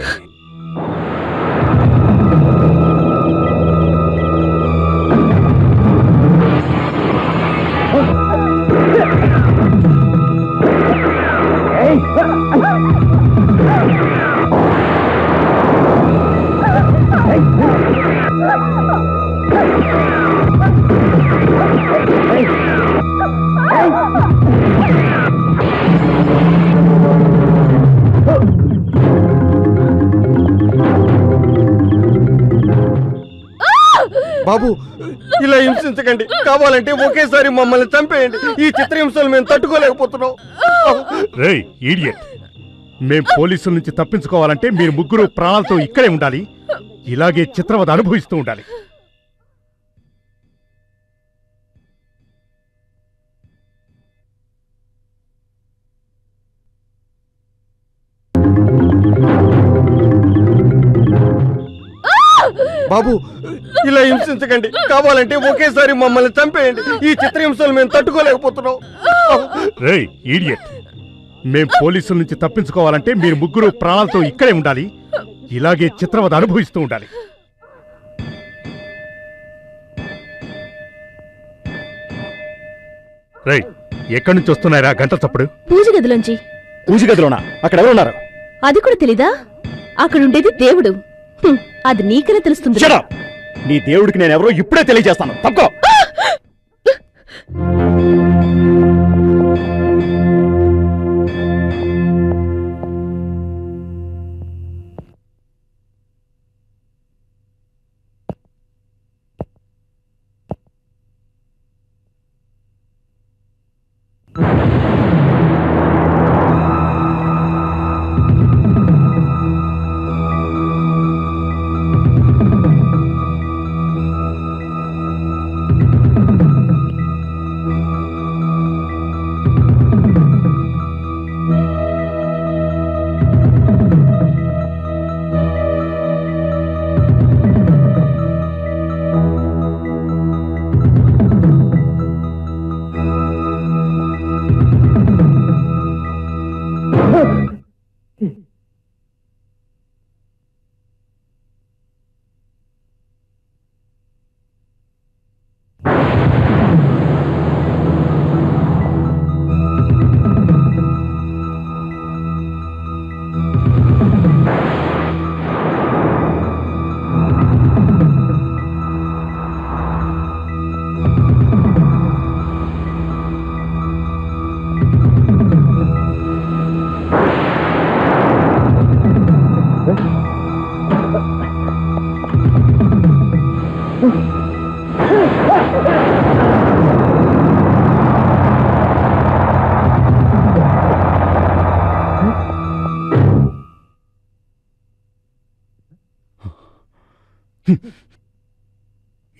బాబు, ఇలా హింసించకండి, కావాలంటే ఒకేసారి మమ్మల్ని చంపేయండి. ఈ చిత్రహింసలు మేము తట్టుకోలేకపోతున్నాం. రేయ్ ఈడియట్, మేం పోలీసుల నుంచి తప్పించుకోవాలంటే మీరు ముగ్గురు ప్రాణాలతో ఇక్కడే ఉండాలి, ఇలాగే చిత్రవద అనుభవిస్తూ ఉండాలి. బాబు, ఇలా హింసించకండి, కావాలంటే ఒకేసారి మమ్మల్ని చంపేయండి. ఈ చిత్రహింసలు మేము తట్టుకోలేకపోతున్నాం. రేయ్ ఈడియట్, మేం పోలీసుల నుంచి తప్పించుకోవాలంటే మీరు ముగ్గురు ప్రాణాలతో ఇక్కడే ఉండాలి, ఇలాగే చిత్రవద అనుభవిస్తూ ఉండాలి. రేయ్, ఎక్కడి నుంచి వస్తున్నారా గంట చప్పుడు? పూజ గదిలోంచి. పూజ గదిలోనా? అక్కడ ఎవరు ఉన్నారు? అది కూడా తెలీదా? అక్కడుండేది దేవుడు. అది నీకనే తెలుస్తుంది. Shut up! నీ దేవుడికి నేను ఎవరో ఇప్పుడే తెలియజేస్తాను. తప్పుకో.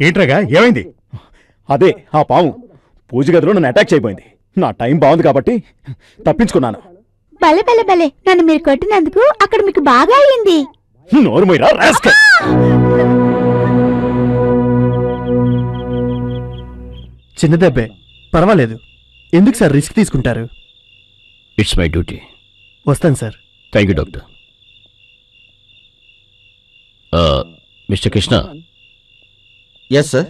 ఏంట్రగా ఏమైంది? అదే ఆ పాము పూజ గదిలో నన్ను అటాక్ చేయబోయింది. నా టైం బాగుంది కాబట్టి తప్పించుకున్నాను. భలే భలే భలే, నన్ను మీరు కొట్టినందుకు అక్కడ మీకు బాగా అయింది. నోరుమోయరా రాస్కల్. చిన్న దెబ్బే, పర్వాలేదు. ఎందుకు సార్ రిస్క్ తీసుకుంటారు? It's my duty. వస్తాను sir. Thank you doctor. Mister Krishna. Yes sir.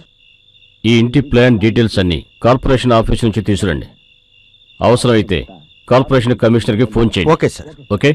ఈ ఇంటి ప్లాన్ డీటెయిల్స్ అన్ని కార్పొరేషన్ ఆఫీస్ నుంచి తీసుకురండి. అవసరమైతే కార్పొరేషన్ కమిషనర్కి ఫోన్ చేయండి. Okay sir. ఓకే.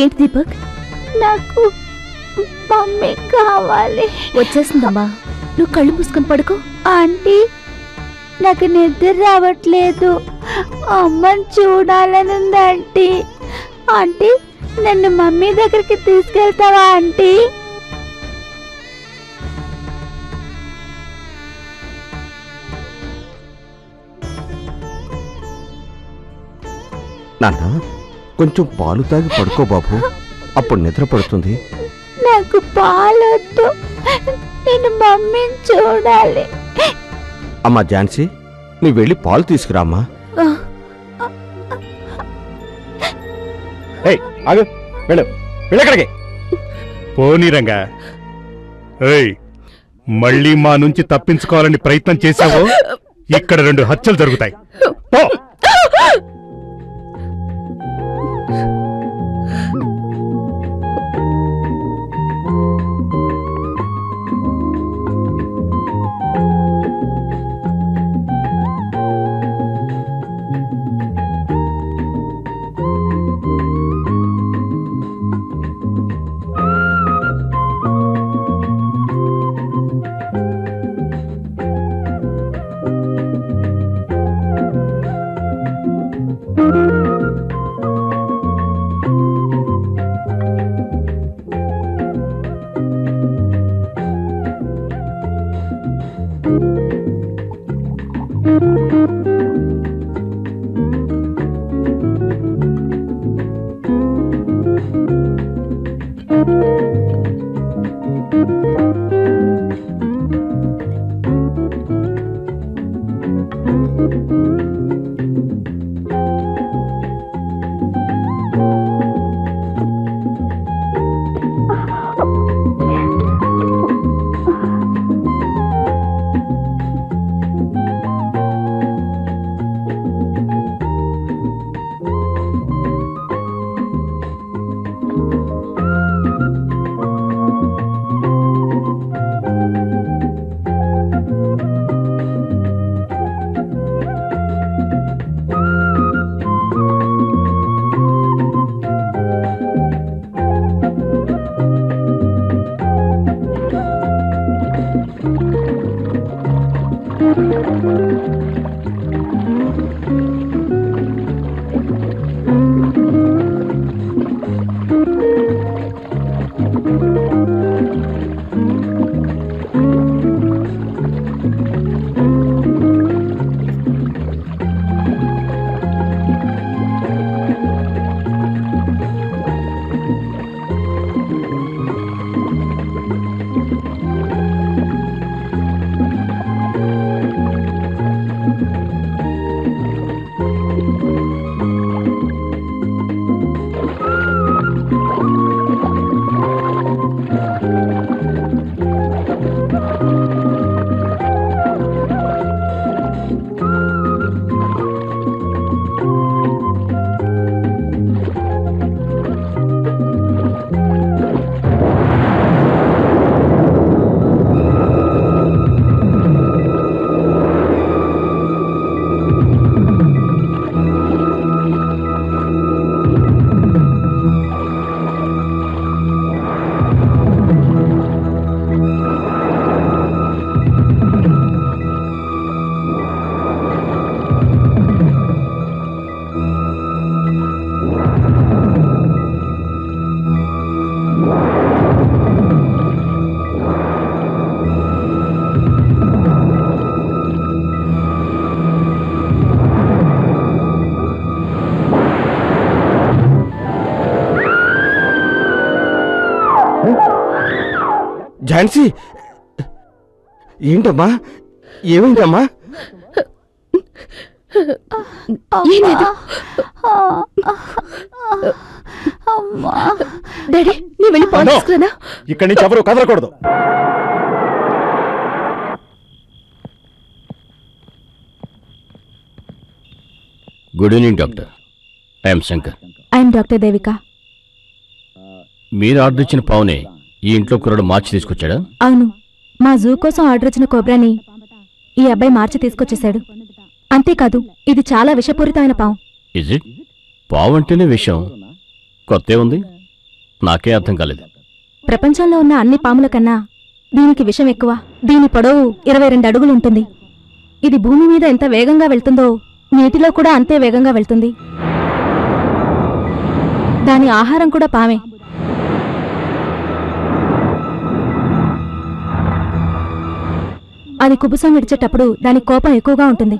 ఏంటి దీపక్? నాకు మమ్మీ కావాలి. వచ్చేసిందమ్మా, నువ్వు కళ్ళు మూసుకొని పడుకో. ఆంటీ, నాకు నిద్ర రావట్లేదు, అమ్మని చూడాలని ఉంది ఆంటీ. ఆంటీ, నన్ను మమ్మీ దగ్గరికి తీసుకెళ్తావా ఆంటీ? నాన్న, కొంచెం పాలు తాగి పడుకో బాబు, అప్పుడు నిద్ర పడుతుంది. నాకు పాలొద్దు, నేను మమ్మీని చూడాలి. అమ్మా ఝాన్సీ, నువ్వు వెళ్ళి పాలు తీసుకురామ్మా. పోనీ రంగా. ఏయ్, మళ్ళీ మా నుంచి తప్పించుకోవాలని ప్రయత్నం చేశావో ఇక్కడ 2 హత్యలు జరుగుతాయి. ఝాన్సీ, ఏంటమ్మా? ఏమైందమ్మా? డాడీ, నీ వెళ్ళి పాలు తీసుకురానా? ఇక్కడి నుంచి ఎవరు కదలకూడదు. Good evening doctor. I'm Shankar. I'm doctor Devika. మీరు ఆర్డర్ ఇచ్చిన పావునే ఈ ఇంట్లో కుర్రాడు మార్చి తీసుకొచ్చాడా? అవును, మా జూ కోసం ఆర్డర్ ఇచ్చిన కోబ్రాని ఈ అబ్బాయి మార్చి తీసుకొచ్చేశాడు. అంతేకాదు, ఇది చాలా విషపూరితమైన పాము. Is it? పావు అంటేనే విషం, కొత్తే ఉంది, నాకే అర్థం కాలేదు. ప్రపంచంలో ఉన్న అన్ని పాముల కన్నా దీనికి విషం ఎక్కువ. దీని పొడవు 22 అడుగులు ఉంటుంది. ఇది భూమి మీద ఎంత వేగంగా వెళ్తుందో నీటిలో కూడా అంతే వేగంగా వెళ్తుంది. దాని ఆహారం కూడా పామే. అది కుబుసం విడిచేటప్పుడు దాని కోపం ఎక్కువగా ఉంటుంది.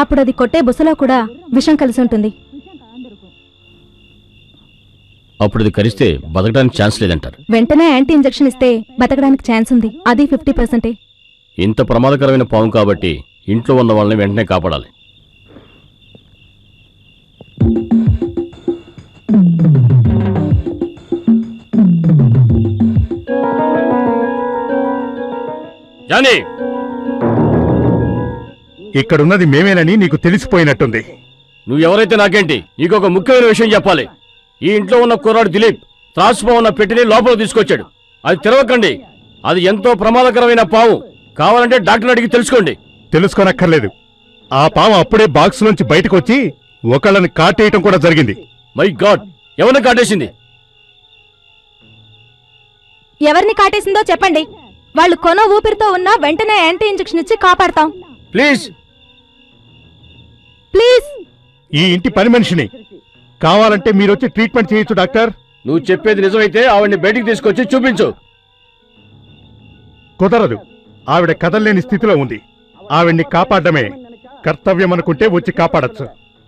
అప్పుడు అది కొట్టే బుసలో కూడా విషం కలిసి ఉంటుంది. అప్పుడు అది కరిస్తే బతకడానికి ఛాన్స్ లేదంటారు. వెంటనే యాంటీ ఇంజెక్షన్ ఇస్తే బతకడానికి ఛాన్స్ ఉంది, అది 50%. ఇంత ప్రమాదకరమైన పాము కాబట్టి ఇంట్లో ఉన్న వాళ్ళని వెంటనే కాపాడాలి. జానీ, ఇక్కడున్నది మేమేనని నీకు తెలిసిపోయినట్టుంది. నువ్వెవరైతే నాకేంటి, నీకొక ముఖ్యమైన విషయం చెప్పాలి. ఈ ఇంట్లో ఉన్న కుర్రాడు దిలీప్ త్రాసుపా ఉన్న పెట్టిని లోపల తీసుకొచ్చాడు. అది తెరవకండి, అది ఎంతో ప్రమాదకరమైన పాము. కావాలంటే డాక్టర్ అడిగి తెలుసుకోండి. తెలుసుకోనక్కర్లేదు. ఆ పాము అప్పుడే బాక్స్ నుంచి బయటకు వచ్చి ఒకళ్ళని కాటేయటం కూడా జరిగింది. మై గాడ్, ఎవరిని కాటేసింది? ఎవరిని కాటేసిందో చెప్పండి. వాళ్ళు కొన ఊపిరితో ఉన్నా వెంటనే యాంటీ ఇంజెక్షన్ ఇచ్చి కాపాడతాం. Please please. ఈ ఇంటి పని మనిషిని, కావాలంటే మీరొచ్చి ట్రీట్మెంట్ చేయొచ్చు డాక్టర్. నువ్వు చెప్పేది నిజమైతే ఆవిడ్ని బయటికి తీసుకొచ్చి చూపించు. కుదరదు. ఆవిడ కదల్లేని స్థితిలో ఉంది. ఆవిడ్ని కాపాడమే కర్తవ్యం అనుకుంటే వచ్చి కాపాడచ్చు.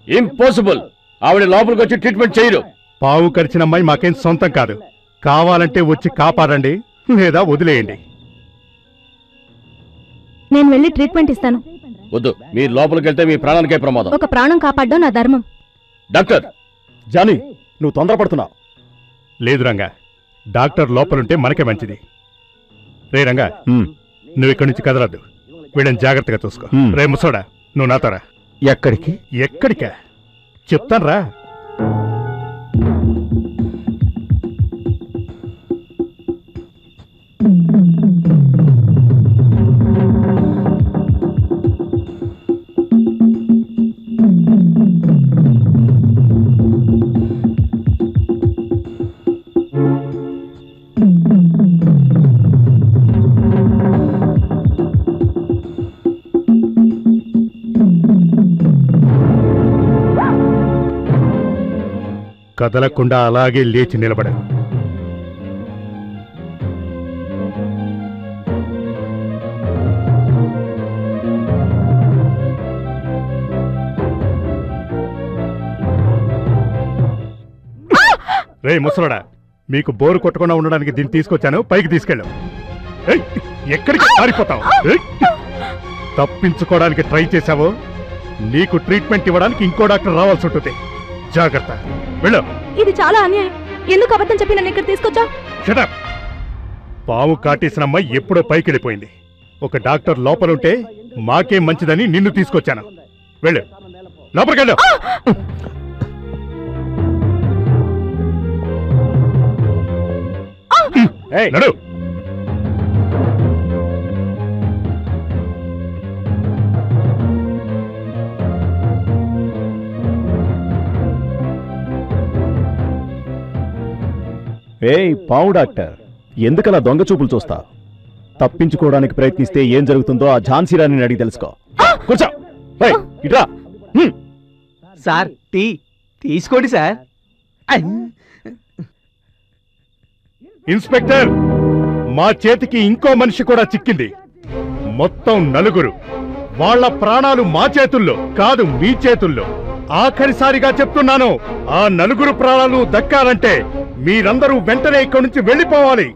ఇంపాసిబుల్. ఆవిడ లోపలికి వచ్చి ట్రీట్మెంట్ చేయరు. పావు కరిచిన అమ్మాయి మాకేం సొంతం కాదు. కావాలంటే వచ్చి కాపాడండి, లేదా వదిలేయండి. నేను వెళ్ళి ట్రీట్మెంట్ ఇస్తాను. వద్దు, మీరు లోపలికి వెళ్తే మీ ప్రాణానికే ప్రమాదం. ఒక ప్రాణం కాపాడడం నా ధర్మం. డాక్టర్ జానీ, నువ్వు తొందరపడుతున్నావు. లేదు రంగా, డాక్టర్ లోపలుంటే మనకే మంచిది. రే రంగా, నువ్వు ఇక్కడి నుంచి కదలద్దు. వీళ్ళని జాగ్రత్తగా చూసుకో. రే ముసోడా, నువ్వు నాతోరా. ఎక్కడికి? ఎక్కడికా చెప్తాన్రా. కదలకుండా అలాగే లేచి నిలబడు. రే ముసలోడా, మీకు బోరు కొట్టకుండా ఉండడానికి దీన్ని తీసుకొచ్చాను. పైకి తీసుకెళ్ళు. ఎక్కడికి పారిపోతావు? తప్పించుకోవడానికి ట్రై చేశావో నీకు ట్రీట్మెంట్ ఇవ్వడానికి ఇంకో డాక్టర్ రావాల్సి ఉంటుంది. జాగ్రత్త, వెళ్ళు. ఇది చాలా అన్యాయం. ఎందుకు అబద్ధం చెప్పి నన్ను ఇక్కడ తీసుకొచ్చా? షటప్. పాము కాటేసిన అమ్మాయి ఎప్పుడో పైకి వెళ్ళిపోయింది. ఒక డాక్టర్ లోపలుంటే మాకేం మంచిదని నిన్ను తీసుకొచ్చాను. వెళ్ళు, లోపలికెళ్ళు. నడు. ఏయ్ పావు డాక్టర్, ఎందుకలా దొంగ చూపులు చూస్తా? తప్పించుకోవడానికి ప్రయత్నిస్తే ఏం జరుగుతుందో ఆ ఝాన్సీ రాణిని అడిగి తెలుసుకో. కూర్చో. ఇట్రా. సార్ టీ తీసుకోండి సార్. ఇన్స్పెక్టర్, మా చేతికి ఇంకో మనిషి కూడా చిక్కింది. మొత్తం 4. వాళ్ళ ప్రాణాలు మా చేతుల్లో కాదు, మీ చేతుల్లో. ఆఖరిసారిగా చెప్తున్నాను, ఆ 4 ప్రాణాలు దక్కాలంటే మీరందరూ వెంటనే ఇక్కడి నుంచి వెళ్ళిపోవాలి.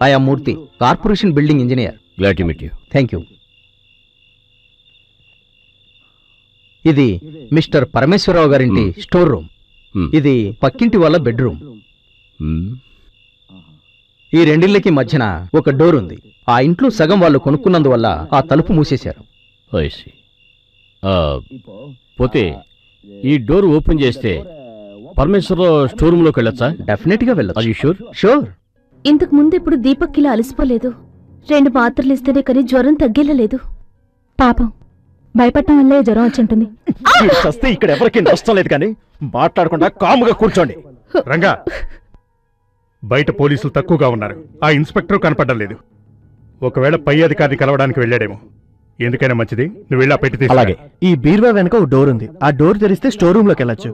I am Murthy, corporation building engineer. Glad to meet you. Thank you. ఇది మిస్టర్ పరమేశ్వరరావు గారింటి స్టోర్ రూమ్. ఇది పక్కింటి వాళ్ళ బెడ్రూమ్. ఈ రెండిళ్ళకి మధ్యన ఒక డోర్ ఉంది. ఆ ఇంట్లో సగం వాళ్ళు కొనుక్కున్నందువల్ల ఆ తలుపు మూసేశారు. పోతే ఈ డోర్ ఓపెన్ చేస్తే పరమేశ్వరరావు స్టోర్ రూమ్ లోకి వెళ్ళొచ్చా? డెఫినెట్ గా వెళ్ళొచ్చు. Are you sure? షూర్. ఇంతకు ముందు ఇప్పుడు దీపక్ ఇలా అలసిపోలేదు. 2 మాత్రలు ఇస్తేనే కానీ జ్వరం తగ్గేలేదు. పాపం, భయపడటం వల్లే జ్వరం వచ్చింటుంది. చస్తే ఇక్కడ ఎవరికి నష్టం లేదు, కానీ మాట్లాడకుండా కాముగా కూర్చోండి. రంగా, బయట పోలీసులు తక్కువగా ఉన్నారు. ఆ ఇన్స్పెక్టర్ కనపడడం లేదు. ఒకవేళ పై అధికారిని కలవడానికి వెళ్ళాడేమో. ఎందుకైనా మంచిది నువ్వు వెళ్ళి ఆ పెట్టి తీసుకో. అలాగే. ఈ బీర్వా వెనక ఒక డోర్ ఉంది. ఆ డోర్ తెరిస్తే స్టోర్ రూమ్ లోకి వెళ్ళొచ్చు.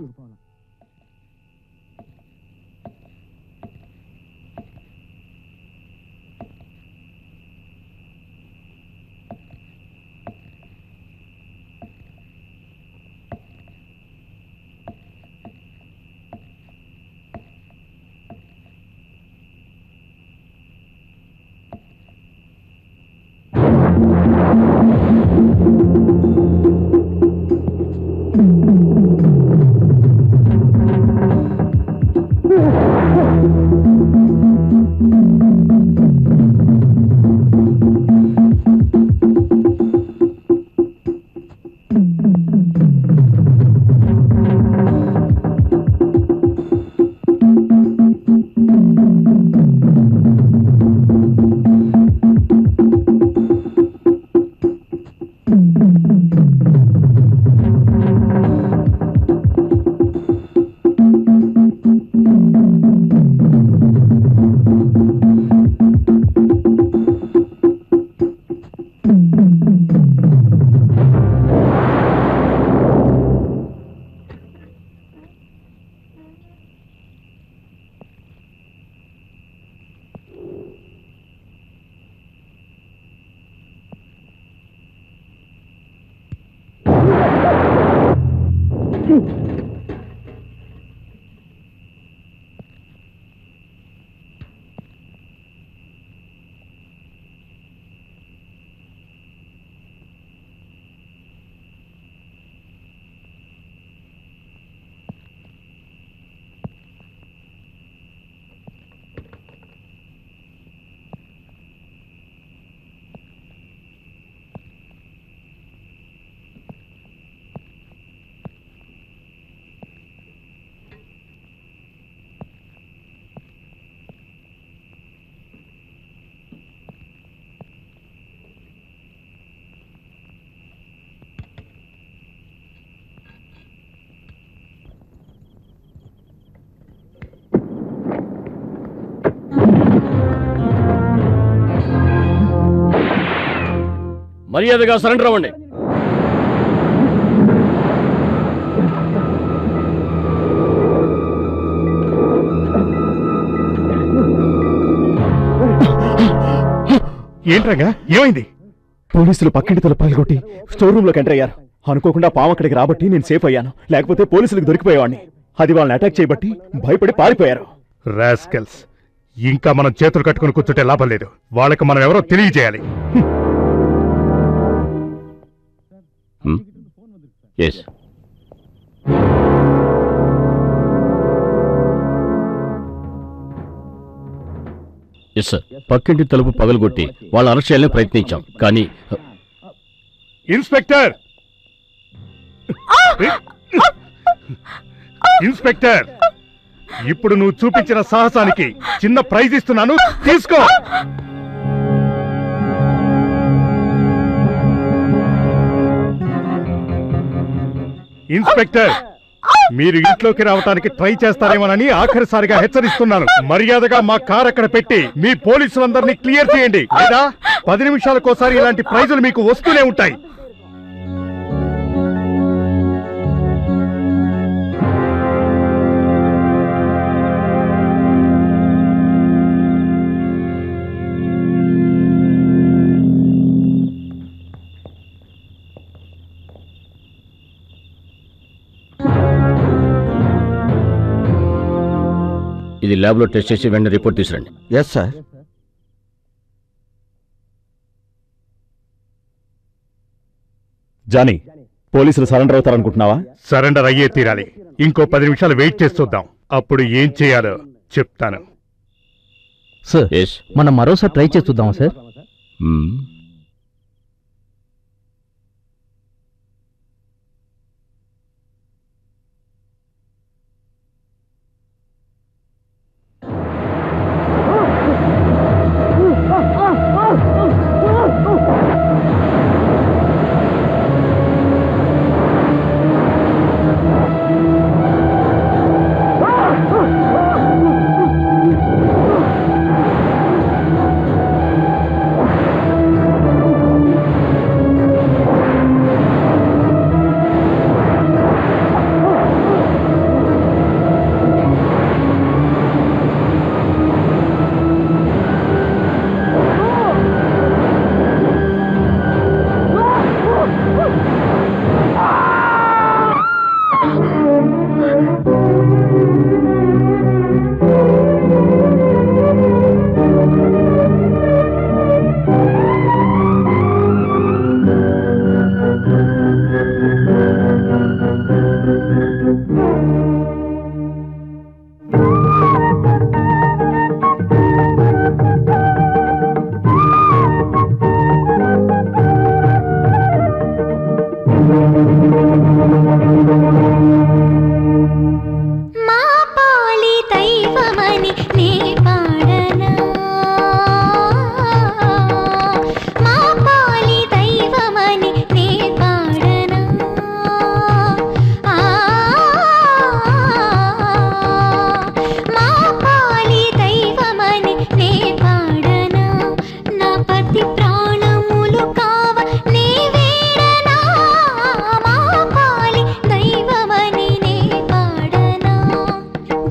మర్యాదగా సరెండర్ అవ్వండి. ఏంట్రాగా ఏమైంది? పోలీసులు పక్కింటి తల పగలగొట్టి స్టోర్ రూమ్ లోకి ఎంటర్ అయ్యారు. అనుకోకుండా పాము అక్కడికి రాబట్టి నేను సేఫ్ అయ్యాను. లేకపోతే పోలీసులకు దొరికిపోయేవాడిని. అది వాళ్ళని అటాక్ చేయబట్టి భయపడి పారిపోయారు. రాస్కెల్స్, ఇంకా మనం చేతులు కట్టుకుని కూర్చుంటే లాభం లేదు. వాళ్ళకి మనం ఎవరో తెలియజేయాలి. పక్కింటి తలుపు పగలగొట్టి వాళ్ళ అరెస్ట్ చేయాలని ప్రయత్నించాం, కానీ ఇన్స్పెక్టర్ ఇన్స్పెక్టర్ ఇప్పుడు నువ్వు చూపించిన సాహసానికి చిన్న ప్రైజ్ ఇస్తున్నాను, తీసుకో. ఇన్స్పెక్టర్, మీరు ఇంట్లోకి రావడానికి ట్రై చేస్తారేమోనని ఆఖరిసారిగా హెచ్చరిస్తున్నాను. మర్యాదగా మా కార్ అక్కడ పెట్టి మీ పోలీసులందరినీ క్లియర్ చేయండి, లేదా 10 నిమిషాలకోసారి ఇలాంటి ప్రైజులు మీకు వస్తూనే ఉంటాయి. ఇది ల్యాబ్లో టెస్ట్ చేసి వెంటనే రిపోర్ట్ తీసురండి. Yes sir. జానీ, పోలీసులు సరెండర్ అవుతారనుకుంటున్నావా? సరెండర్ అయ్యే తీరాలి. ఇంకో 10 నిమిషాలు వెయిట్ చేసి చూద్దాం, అప్పుడు ఏం చేయాలో చెప్తాను. సార్, మనం మరోసారి ట్రై చేసి చూద్దామా సార్?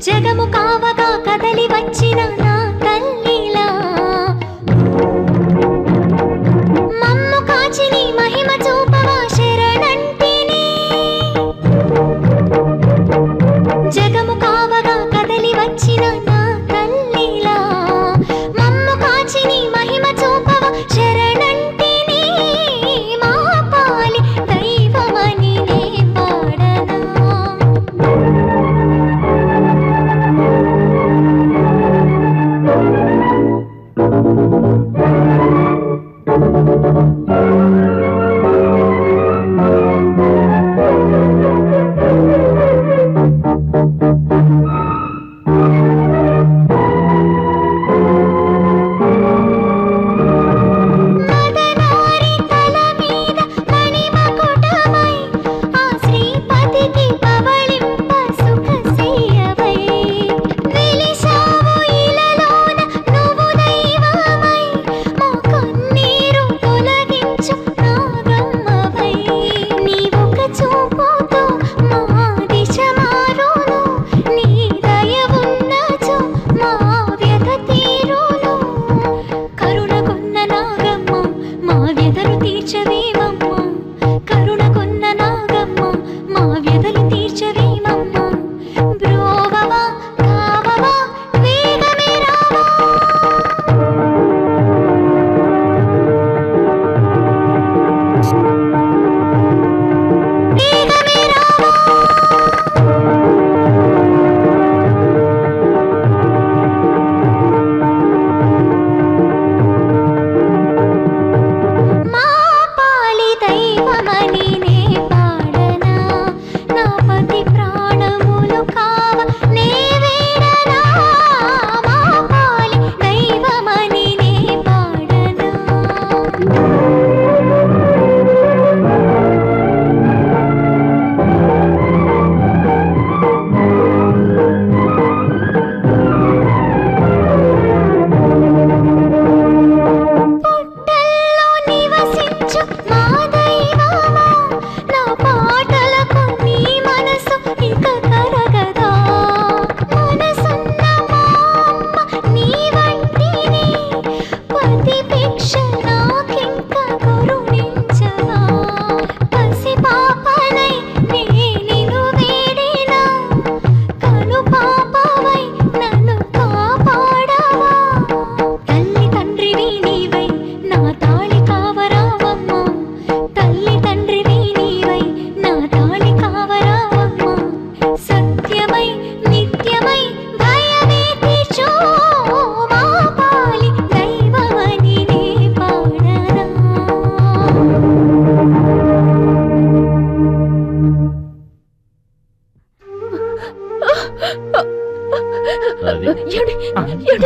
జగము కావగా కదలి వచ్చిన నా తల్లిలా మమ్ము కాచిని మహిమ చూపవా శరణంటిని. జగము కావగా కదలి వచ్చిన నా తల్లిలా మమ్ము కాచిని మహిమ చూపవా శరణంటిని. మా పాలి దైవమని నే పాడనా.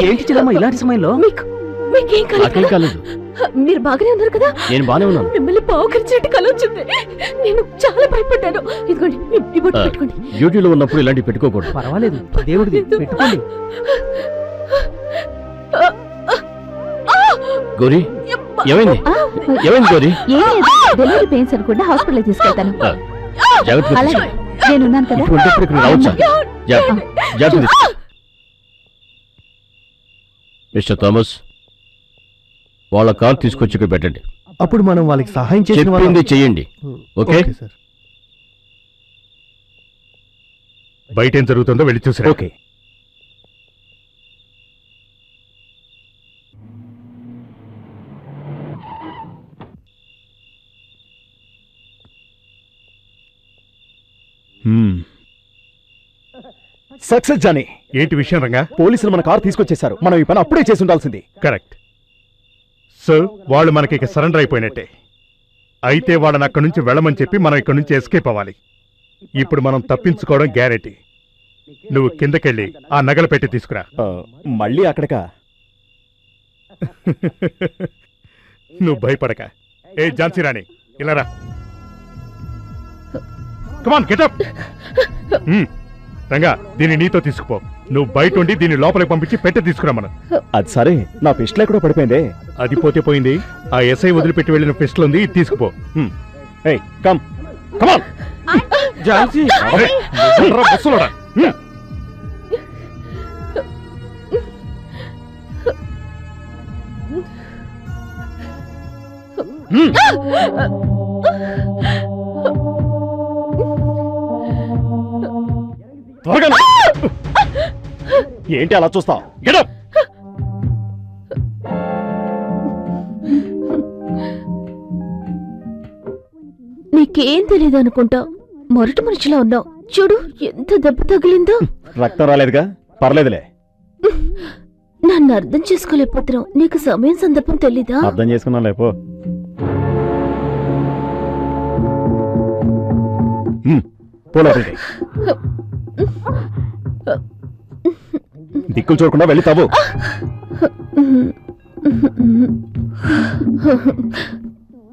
ఏంటి చిన్నమ్మ ఇలాంటి సమయంలో? మీకేం నాకేం కాలేదు. మీరు బాగానే ఉన్నారు కదా? నేను బానే ఉన్నాను. మిమ్మల్ని పావుకరిచినట్టు కల వచ్చింది. నేను చాలా భయపడ్డాను. ఇదిగోండి ఈ బొట్టు పెట్టుకోండి. డ్యూటీలో ఉన్నప్పుడు ఇలాంటివి పెట్టుకోకూడదు. పర్వాలేదు, దేవుడిది పెట్టుకోండి. గౌరీ ఏమైంది? ఏమైంది గౌరీ? డెలివరీ పెయిన్స్ అనుకుంటే హాస్పిటల్ తీసుకెళ్తాను. జాగ్రత్తగా అలాగే నేనున్నాను కదా. ఇక్కడికి రావచ్చా? జాగ్రత్త. మిస్టర్ థామస్, వాళ్ళ కార్ తీసుకొచ్చి ఇక్కడ పెట్టండి. అప్పుడు మనం వాళ్ళకి సహాయం చెప్పింది చెయ్యండి. Okay sir. బయట ఏం జరుగుతుందో వెళ్ళి చూసి ఓకే. Success Johnny. ఏంటి విషయం రంగా? పోలీసులు మన కారు తీసుకొచ్చేశారు. మనం ఈ పని అప్పుడే చేసి ఉండాల్సింది. కరెక్ట్. సో వాళ్ళు మనకి ఇక సరెండర్ అయిపోయినట్టే. అయితే వాళ్ళని అక్కడి నుంచి వెళ్ళమని చెప్పి మనం ఇక్కడి నుంచి ఎస్కేప్ అవ్వాలి. ఇప్పుడు మనం తప్పించుకోవడం గ్యారెంటీ. నువ్వు కిందకెళ్ళి ఆ నగలు పెట్టి తీసుకురా. మళ్ళీ అక్కడికా? నువ్వు భయపడక. ఏ ఝాన్సీ రాణి, ఇలా రా. Come on get up. రంగా, దీన్ని నీతో తీసుకుపో. నువ్వు బయట ఉండి దీన్ని లోపలికి పంపించి పెట్టి తీసుకురా. మనం అది సరే, నా పిస్టల్ ఎక్కడో పడిపోయిందే. అది పోతే పోయింది. ఆ ఎస్ఐ వదిలిపెట్టి వెళ్ళిన పిస్టల్ ఉంది, ఇది తీసుకుపో. కమాన్ ఝాన్సీ. బస్సులోడా. త్వరగా. ఏంటి అలా చూస్తావు? గెటప్. నీకేం తెలియదు అనుకుంటా. మొరటి మనిషిలా ఉన్నావు. చూడు ఎంత దెబ్బ తగిలిందో. రక్తం రాలేదుగా? పర్లేదులే. నన్ను అర్థం చేసుకోలేకపోతున్నావు. నీకు సమయం సందర్భం తెలీదా? అర్థం చేసుకున్నా లేపో. పోలోపలికి దిక్కులు చూడకుండా వెళ్ళి తవ్వు.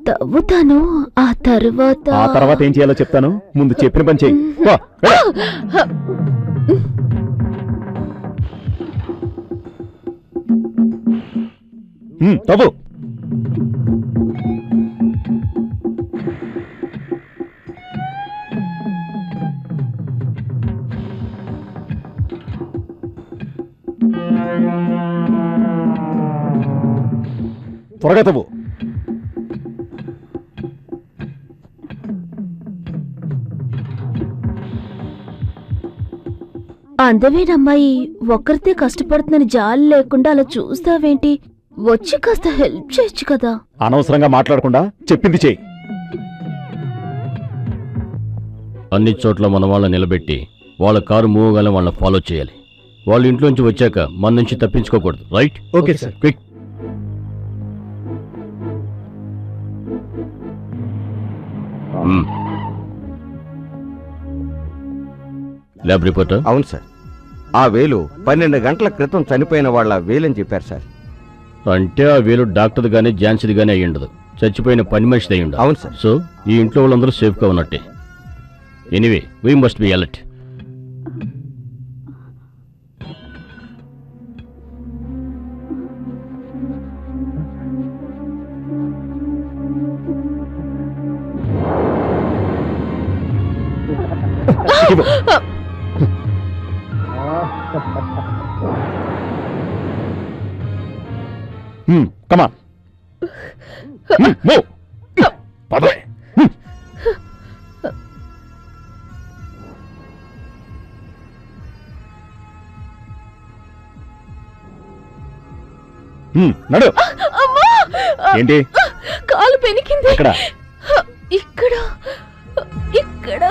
తవ్వుతాను. ఆ తర్వాత ఏం చేయాలో చెప్తాను. ముందు చెప్పిన పని చెయ్యి. తవ్వు. త్వరగా తవ్వు. అందమైన అమ్మాయి ఒక్కరితే కష్టపడుతుందని జాలి లేకుండా అలా చూస్తావేంటి? వచ్చి కాస్త హెల్ప్ చేయొచ్చు కదా. అనవసరంగా మాట్లాడకుండా చెప్పింది చెయ్యి. అన్ని చోట్ల మన వాళ్ళని నిలబెట్టి వాళ్ళ కారు మూవ్ గానే వాళ్ళని ఫాలో చేయాలి. వాళ్ళ ఇంట్లోంచి వచ్చాక మన నుంచి తప్పించుకోకూడదు. Right? Okay sir. Quick. Lab reporter. అవును సార్. ఆ వేలు 12 గంటల క్రితం చనిపోయిన వాళ్ళ వేలని చెప్పారు సార్. అంటే ఆ వేలు డాక్టర్ది గానీ ఝాన్సీది గానీ అయ్యి ఉండదు, చచ్చిపోయిన పని మనిషిది అయ్యి ఉండదు. అవును సార్. సో ఈ ఇంట్లో వాళ్ళందరూ సేఫ్గా ఉన్నట్టే. Anyway we must be alert. Come on. Move. Padre. నడు. ఏంటి? కాలు పెనికింది. ఎక్కడ? ఇక్కడ. ఇక్కడ.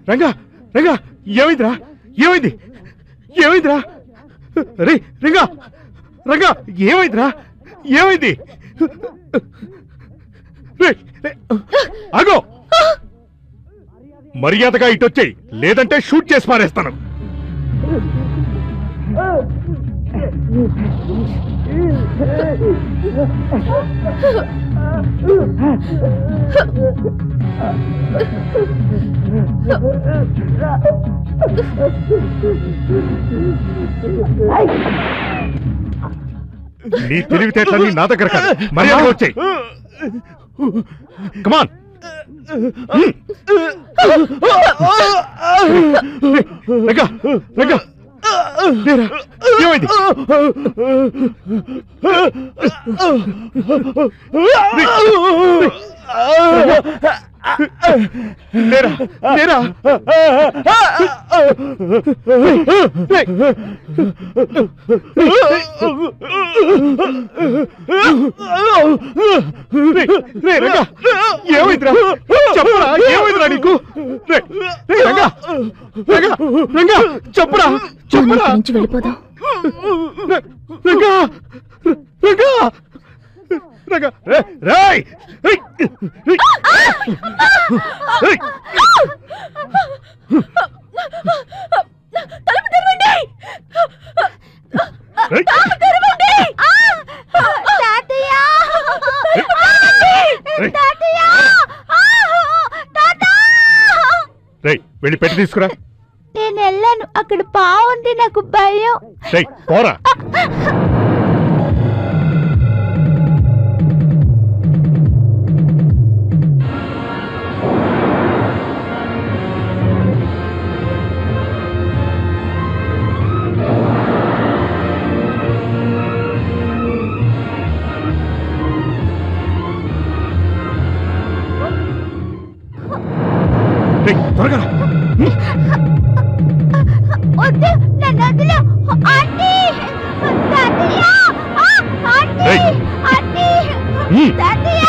రంగా రంగా ఏమైందిరా ఏమైంది ఏమైందిరా రే రంగా రంగా ఏమైందిరా ఏమైంది ఆగో మర్యాదగా ఇటొచ్చేయి లేదంటే షూట్ చేసి పారేస్తాను నీ తెలివితేటలన్నీ నా దగ్గర కాదు మర్యాదగా వచ్చేయి కమాన్ రంగా రంగా ఏమైంది లేరా లేరా ఏమైందిరా చెప్పరా ఏమైందిరా నీకు రంగా రంగా రంగా చెప్పరా చెప్పరా నుంచి వెళ్ళిపోదాం రంగా రంగా రంగా రాయ్ తలుపు తెరవండి తలుపు తెరవండి తాతయ్య తాతయ్య తాత రేయ్ వెళ్ళి పెట్టి తీసుకురా నేను వెళ్ళాను అక్కడ బాగుంది నాకు భయం రేయ్ పోరా త్వరగా వద్దు నన్ను వదిలు ఆంటీ తాతయ్య ఆంటీ ఆంటీ తాతయ్య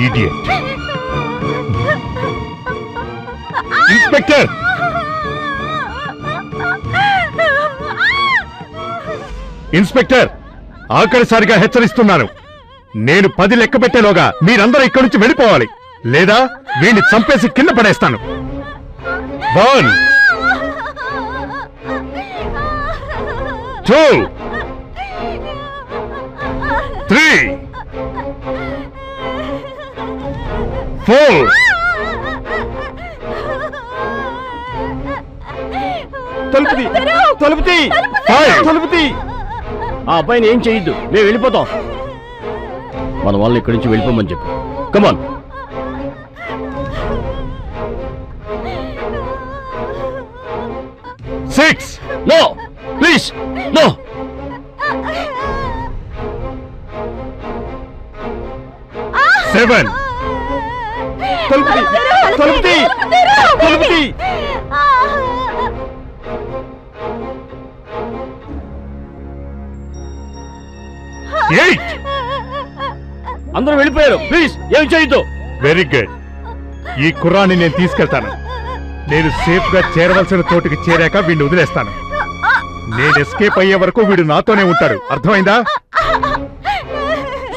ఇడియట్ ఇన్స్పెక్టర్ ఇన్స్పెక్టర్ ఆఖరిసారిగా హెచ్చరిస్తున్నాను నేను 10 లెక్క పెట్టేలోగా మీరందరూ ఇక్కడి నుంచి వెళ్ళిపోవాలి లేదా వీడిని చంపేసి కింద పడేస్తాను 1 3 4 తలుపుతి తలుపుతి తలుపుతి. ఆ అబ్బాయిని ఏం చేయొద్దు, మేము వెళ్ళిపోతాం. మన వాళ్ళని ఇక్కడి నుంచి వెళ్ళిపోమని చెప్పు. Come on. Six. No please no. 7 తలుపుతి తలుపుతి తలుపుతి. 8. అందరూ వెళ్ళిపోయారు, ప్లీజ్ ఏం చేయొద్దు. Very good. ఈ కుర్రాన్ని నేను తీసుకెళ్తాను. నేను సేఫ్ గా చేరవలసిన చోటుకి చేరాక వీడిని వదిలేస్తాను. నేను ఎస్కేప్ అయ్యే వరకు వీడు నాతోనే ఉంటాడు. అర్థమైందా?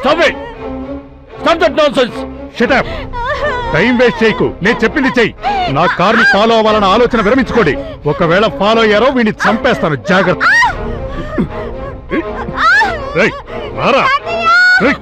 Stop it. Stop that nonsense. Shut up. Time waste చేయకు. నేను చెప్పింది చెయ్యి. నా కార్ని ఫాలో అవ్వాలన్న ఆలోచన విరమించుకోండి. ఒకవేళ ఫాలో అయ్యారో వీడిని చంపేస్తాను. జాగ్రత్త. రేయ్, రారా. రేయ్.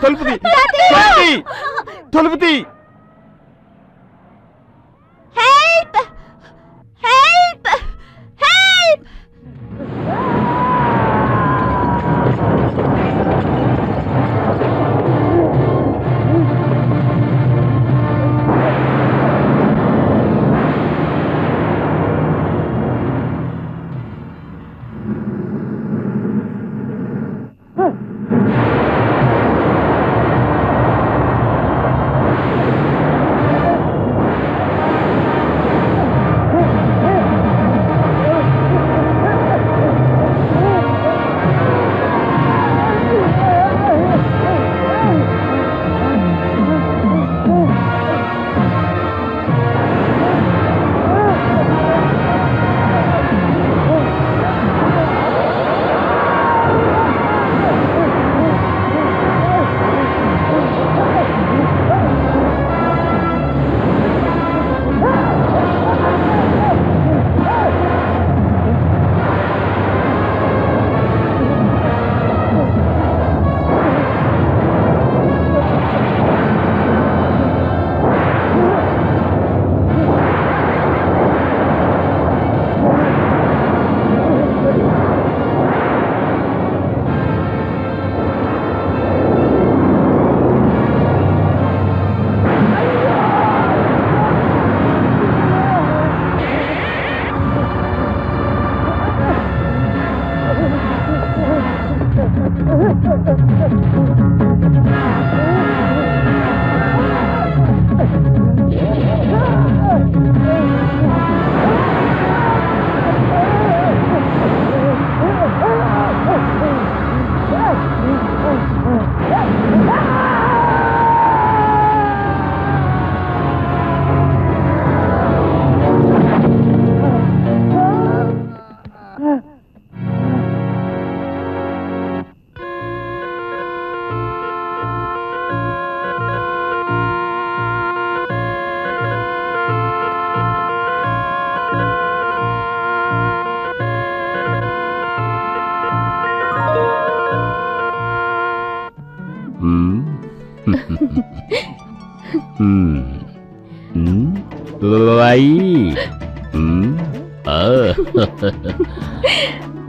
తలుపుతి తలుపుతి తలుపుతి. Help help help.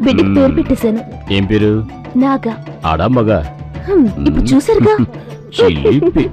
బిడ్డకి పేరు పెట్టేశాను. ఏం పేరు? నాగా. ఆడా మగా? ఇప్పుడు చూసారుగా. చిలిపి.